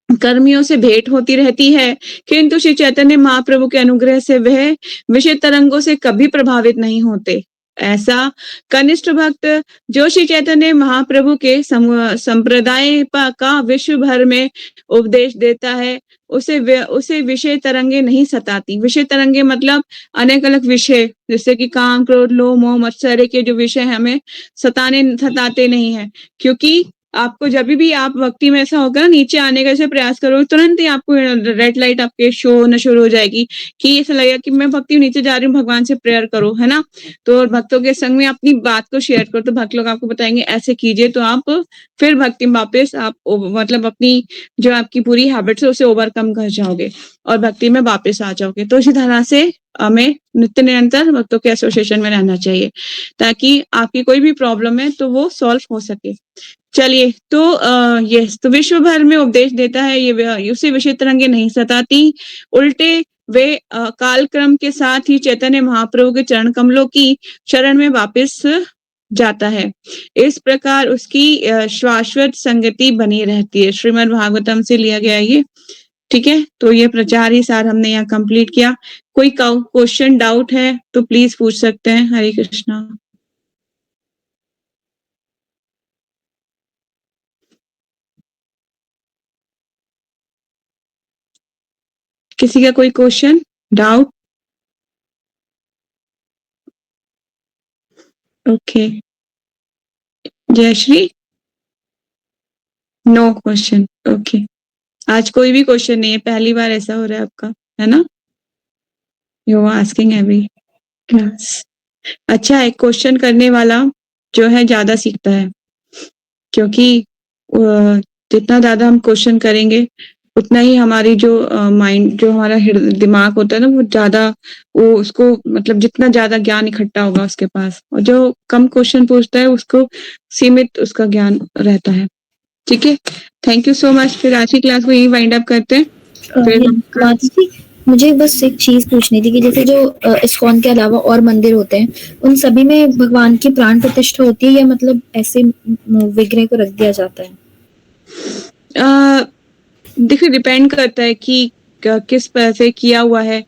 कर्मियों से भेंट होती रहती है, किंतु श्री चैतन्य महाप्रभु के अनुग्रह से वह विषय तरंगों से कभी प्रभावित नहीं होते। ऐसा कनिष्ठ भक्त जो श्री चैतन्य महाप्रभु के संप्रदाय का विश्व भर में उपदेश देता है, उसे विषय तरंगे नहीं सताती। विषय तरंगे मतलब अनेक अलग विषय, जैसे कि काम, क्रोध, लोभ, मोह, मत्सर्य के जो विषय हमें सताते नहीं है। क्योंकि आपको जब भी आप भक्ति में ऐसा होगा ना, नीचे आने का ऐसे प्रयास करो, तुरंत ही आपको रेड लाइट आपके शो होना शुरू हो जाएगी कि ऐसा लगेगा कि मैं भक्ति नीचे जा रही हूँ, भगवान से प्रेयर करो, है ना? तो भक्तों के संग में अपनी बात को शेयर करो तो भक्त लोग आपको बताएंगे ऐसे कीजिए, तो आप फिर भक्ति में वापस आप मतलब अपनी जो आपकी पूरी हैबिट्स है उसे ओवरकम कर जाओगे और भक्ति में वापस आ जाओगे। तो इसी तरह से हमें नित्य निरंतर भक्तों के एसोसिएशन में रहना चाहिए ताकि आपकी कोई भी प्रॉब्लम है तो वो सॉल्व हो सके। चलिए, तो यस, तो विश्व भर में उपदेश देता है, ये उसे विषय तरंगे नहीं सताती, उल्टे वे कालक्रम के साथ ही चैतन्य महाप्रभु के चरण कमलों की शरण में वापस जाता है। इस प्रकार उसकी शाश्वत संगति बनी रहती है। श्रीमद् भागवतम से लिया गया ये। ठीक है, तो ये प्रचार ही सार हमने यहाँ कंप्लीट किया। कोई क्वेश्चन डाउट है तो प्लीज पूछ सकते हैं। हरे कृष्णा। किसी का कोई question, doubt? Okay, Jayshree, no question. Okay, आज कोई भी क्वेश्चन नहीं है, पहली बार ऐसा हो रहा है आपका, है ना? You are asking every class. अच्छा है, क्वेश्चन करने वाला जो है ज्यादा सीखता है, क्योंकि जितना ज्यादा हम क्वेश्चन करेंगे उतना ही हमारी जो माइंड, जो हमारा दिमाग होता है ना, वो ज्यादा वो उसको मतलब जितना ज्यादा ज्ञान इकट्ठा होगा उसके पास, और जो कम क्वेश्चन पूछता है उसको सीमित उसका ज्ञान रहता है। ठीक है, थैंक यू सो मच। फिर आज की क्लास को यही वाइंड अप करते हैं। फिर माता जी, मुझे बस एक चीज पूछनी थी कि जैसे जो इस्कॉन के अलावा और मंदिर होते हैं, उन सभी में भगवान की प्राण प्रतिष्ठा होती है या मतलब ऐसे विग्रह को रख दिया जाता है? देखिए, डिपेंड करता है कि किस तरह से किया हुआ है।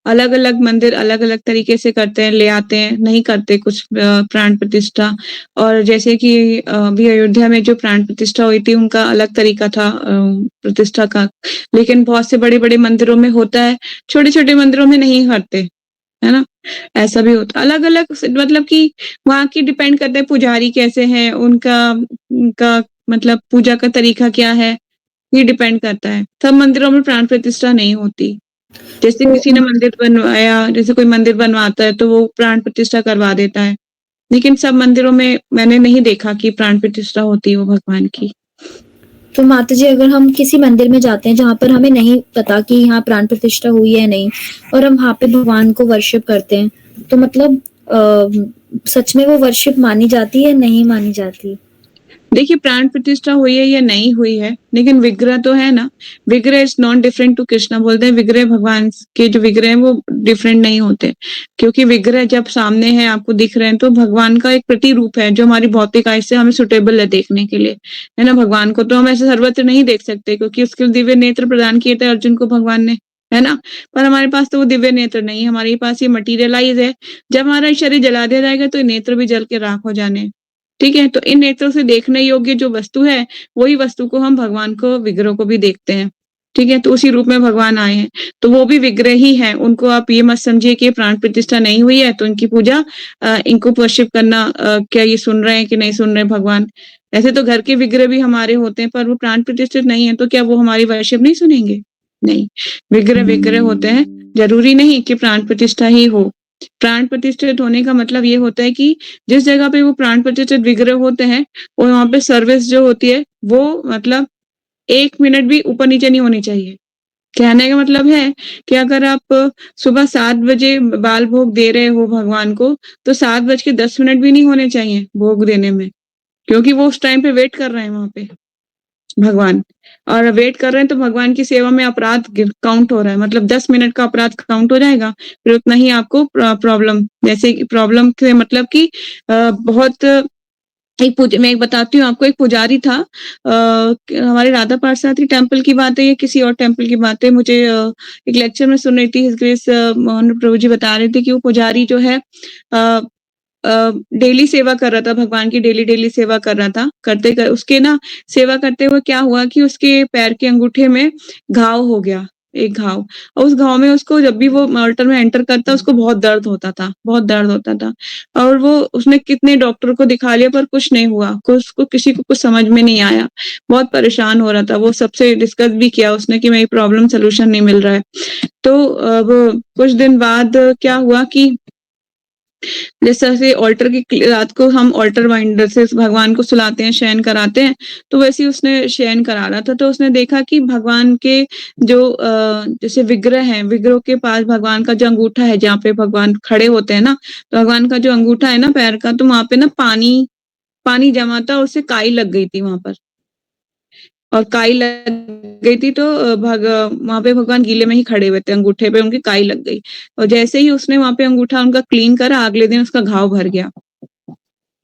अलग अलग मंदिर अलग अलग तरीके से करते हैं, ले आते हैं, नहीं करते कुछ प्राण प्रतिष्ठा। और जैसे कि अभी अयोध्या में जो प्राण प्रतिष्ठा हुई थी उनका अलग तरीका था प्रतिष्ठा का, लेकिन बहुत से बड़े बड़े मंदिरों में होता है, छोटे छोटे मंदिरों में नहीं करते, है ना? ऐसा भी होता, अलग अलग मतलब कि वहाँ की डिपेंड करता है पुजारी कैसे हैं, उनका मतलब पूजा का तरीका क्या है, ये डिपेंड करता है। सब मंदिरों में प्राण प्रतिष्ठा नहीं होती। जैसे किसी ने मंदिर बनवाया, जैसे कोई मंदिर बनवाता है तो वो प्राण प्रतिष्ठा करवा देता है, लेकिन सब मंदिरों में मैंने नहीं देखा कि प्राण प्रतिष्ठा होती है वो भगवान की। तो माता जी अगर हम किसी मंदिर में जाते हैं जहाँ पर हमें नहीं पता कि यहाँ प्राण प्रतिष्ठा हुई है नहीं, और हम वहाँ पे भगवान को वर्शिप करते हैं, तो मतलब सच में वो वर्शिप मानी जाती है नहीं मानी जाती? देखिए, प्राण प्रतिष्ठा हुई है या नहीं हुई है, लेकिन विग्रह तो है ना। विग्रह is not different to Krishna. बोलते हैं विग्रह, भगवान के जो विग्रह हैं वो डिफरेंट नहीं होते, क्योंकि विग्रह जब सामने है, आपको दिख रहे हैं, तो भगवान का एक प्रतिरूप है जो हमारी भौतिक आय से हमें सुटेबल है देखने के लिए, है ना। भगवान को तो हम ऐसे सर्वत्र नहीं देख सकते, क्योंकि उसके दिव्य नेत्र प्रदान किए थे अर्जुन को भगवान ने, है ना। पर हमारे पास तो वो दिव्य नेत्र नहीं है, हमारे पास ये मटीरियलाइज है। जब हमारा शरीर जला दिया जाएगा तो ये नेत्र भी जल के राख हो जाने हैं। ठीक है, तो इन नेत्रों से देखने योग्य जो वस्तु है, वही वस्तु को हम भगवान को, विग्रह को भी देखते हैं। ठीक है, तो उसी रूप में भगवान आए हैं, तो वो भी विग्रह ही है। उनको आप ये मत समझिए कि प्राण प्रतिष्ठा नहीं हुई है तो इनकी पूजा, इनको वर्शिप करना, क्या ये सुन रहे हैं कि नहीं सुन रहे भगवान। ऐसे तो घर के विग्रह भी हमारे होते हैं, पर वो प्राण प्रतिष्ठित नहीं है, तो क्या वो हमारी वर्शिप नहीं सुनेंगे? नहीं, विग्रह विग्रह होते हैं, जरूरी नहीं कि प्राण प्रतिष्ठा ही हो। प्राण प्रतिष्ठित होने का मतलब ये होता है कि जिस जगह पे वो प्राण प्रतिष्ठित विग्रह होते हैं, वो वहाँ पे सर्विस जो होती है वो मतलब 1 मिनट भी ऊपर-नीचे नहीं होनी चाहिए। कहने का मतलब है कि अगर आप सुबह 7 बजे बाल भोग दे रहे हो भगवान को, तो 7 बज के 10 मिनट भी नहीं होने चाहिए भोग देने में, क्योंकि वो उस टाइम पे वेट कर रहे हैं वहाँ पे भगवान, और वेट कर रहे हैं, तो भगवान की सेवा में अपराध काउंट हो रहा है, मतलब 10 मिनट का अपराध काउंट हो जाएगा, फिर उतना ही आपको प्रॉब्लम, जैसे कि प्रॉब्लम से मतलब कि बहुत मैं एक बताती हूँ आपको। एक पुजारी था, हमारे राधा पार्षद टेम्पल की बात है या किसी और टेम्पल की बात है, मुझे एक लेक्चर में सुन रही थी, हिज ग्रेस मोहन प्रभु जी बता रहे थे कि वो पुजारी जो है डेली सेवा कर रहा था, भगवान की डेली सेवा कर रहा था। उसके ना सेवा करते हुए क्या हुआ कि उसके पैर के अंगूठे में घाव हो गया, एक घाव, और उस घाव में उसको जब भी वो ऑल्टर में एंटर करता उसको बहुत दर्द होता था, बहुत दर्द होता था। और वो उसने कितने डॉक्टर को दिखा लिया पर कुछ नहीं हुआ, उसको किसी को कुछ समझ में नहीं आया, बहुत परेशान हो रहा था। वो सबसे डिस्कस भी किया उसने कि मेरी प्रॉब्लम सोल्यूशन नहीं मिल रहा है। तो अब कुछ दिन बाद क्या हुआ कि जैसे ऑल्टर की रात को हम ऑल्टर वाइंडर से भगवान को सुलाते हैं, शयन कराते हैं, तो वैसे ही उसने शयन करा रहा था, तो उसने देखा कि भगवान के जो जैसे विग्रह हैं, विग्रह के पास भगवान का जो अंगूठा है, जहाँ पे भगवान खड़े होते हैं ना, तो भगवान का जो अंगूठा है ना पैर का, तो वहाँ पे ना पानी जमा था, उससे काई लग गई थी वहाँ पर, और काई लग गई थी, तो वहाँ पे भगवान गीले में ही खड़े हुए थे, अंगूठे पे उनकी काई लग गई, और जैसे ही उसने वहाँ पे अंगूठा उनका क्लीन करा, अगले दिन उसका घाव भर गया।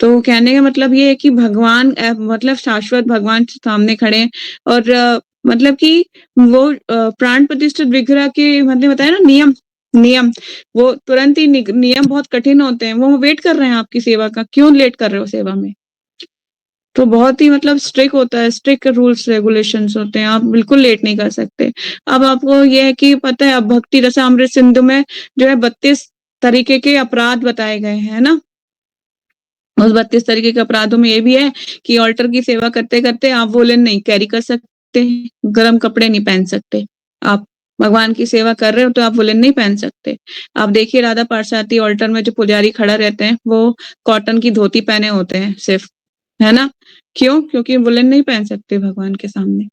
तो कहने का मतलब ये है कि भगवान मतलब शाश्वत भगवान सामने खड़े हैं, और मतलब कि वो प्राण प्रतिष्ठित विग्रह के मतलब बताया ना नियम, नियम वो तुरंत ही नियम बहुत कठिन होते हैं, वो वेट कर रहे हैं आपकी सेवा का, क्यों लेट कर रहे हो सेवा में? तो बहुत ही मतलब स्ट्रिक्ट होता है, स्ट्रिक्ट रूल्स रेगुलेशंस होते हैं, आप बिल्कुल लेट नहीं कर सकते। अब आपको ये है कि पता है, अब भक्ति रसामृत सिंधु में जो है 32 तरीके के अपराध बताए गए हैं, है ना। उस 32 तरीके के अपराधों में ये भी है कि ऑल्टर की सेवा करते-करते आप वोलेन नहीं कैरी कर सकते, गरम कपड़े नहीं पहन सकते। आप भगवान की सेवा कर रहे हो तो आप वोलेन नहीं पहन सकते। आप देखिए राधा पार्षद ऑल्टर में जो पुजारी खड़ा रहते हैं, वो कॉटन की धोती पहने होते हैं सिर्फ, है ना। क्यों? क्योंकि वोलेन नहीं पहन सकते भगवान के सामने।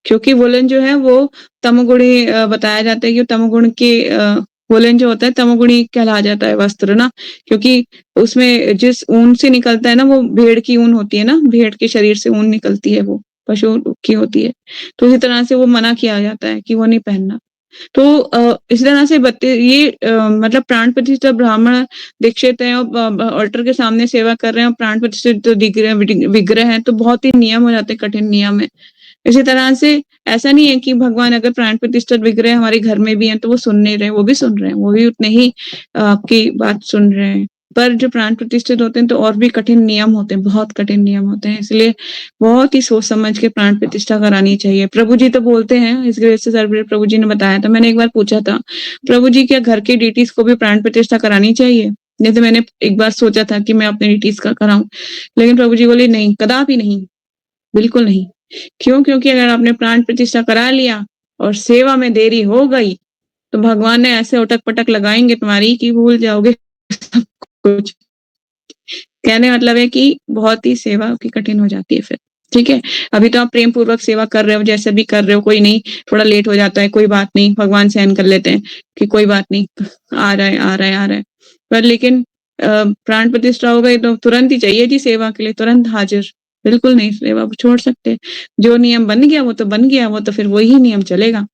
क्योंकि वोलेन जो है वो तमोगुणी बताया जाता है कि तमोगुण के वोलेन जो होता है तमोगुणी कहला जाता है वस्त्र ना, क्योंकि उसमें जिस ऊन से निकलता है ना, वो भेड़ की ऊन होती है ना, भेड़ के शरीर से ऊन निकलती है, वो पशु की होती है, तो इसी तरह से वो मना किया जाता है कि वो नहीं पहनना। तो इसी तरह से ये मतलब प्राण प्रतिष्ठित ब्राह्मण दीक्षित हैं और ऑल्टर के सामने सेवा कर रहे हैं और प्राण प्रतिष्ठित विग्रह हैं, तो बहुत ही नियम हो जाते हैं, कठिन नियम है। इसी तरह से ऐसा नहीं है कि भगवान अगर प्राण प्रतिष्ठित विग्रह हमारे घर में भी हैं तो वो सुन नहीं रहे, वो भी सुन रहे हैं, वो भी उतने ही आपकी बात सुन रहे हैं। पर जो प्राण प्रतिष्ठित होते हैं तो और भी कठिन नियम होते हैं, बहुत कठिन नियम होते हैं, इसलिए बहुत ही सोच समझ के प्राण प्रतिष्ठा करानी चाहिए। प्रभु जी तो बोलते हैं, इस ग्रेस से सर्वप्रिय प्रभु जी ने बताया था, मैंने एक बार पूछा था, प्रभु जी क्या घर के डीटीज को भी प्राण प्रतिष्ठा करानी चाहिए? जैसे मैंने एक बार सोचा था कि मैं अपने डीटीज का कराऊं, लेकिन प्रभु जी बोले नहीं, कदापि नहीं, बिल्कुल नहीं। क्यों? क्योंकि अगर आपने प्राण प्रतिष्ठा करा लिया और सेवा में देरी हो गई, तो भगवान ने ऐसे उटक-पटक लगाएँगे तुम्हारी कि भूल जाओगे सब कुछ। कहने मतलब है कि बहुत ही सेवा आपकी कठिन हो जाती है फिर, ठीक है? अभी तो आप प्रेम पूर्वक सेवा कर रहे हो, जैसे भी कर रहे हो, कोई नहीं, थोड़ा लेट हो जाता है, कोई बात नहीं, भगवान सहन कर लेते हैं कि कोई बात नहीं, आ रहा है, आ रहा है, आ रहा है। पर लेकिन प्राण प्रतिष्ठा हो गई तो तुरंत ही चाहिए जी सेवा के लिए, तुरंत हाजिर, बिल्कुल नहीं सेवा छोड़ सकते। जो नियम बन गया वो तो बन गया, वो तो फिर वही नियम चलेगा,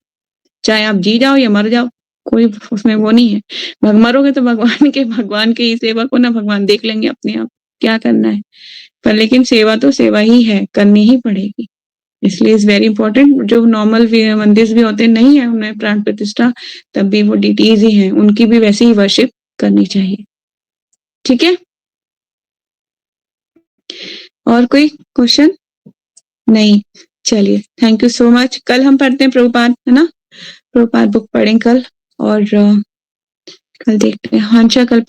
चाहे आप जी जाओ या मर जाओ, कोई उसमें वो नहीं है। मरोगे तो भगवान के ही सेवा को ना भगवान देख लेंगे अपने आप, क्या करना है। पर लेकिन सेवा तो सेवा ही है, करनी ही पड़ेगी। इसलिए इज वेरी इंपॉर्टेंट। जो नॉर्मल मंदिर भी होते नहीं है उन्हें प्राण प्रतिष्ठा, तब भी वो डीटीज ही हैं, उनकी भी वैसे ही वर्शिप करनी चाहिए, ठीक है? और कोई क्वेश्चन? नहीं, चलिए, थैंक यू सो मच। कल हम पढ़ते हैं प्रभुपाद, है ना? प्रभुपाद बुक पढ़ें कल, और कल देखते हैं। हाँ, कल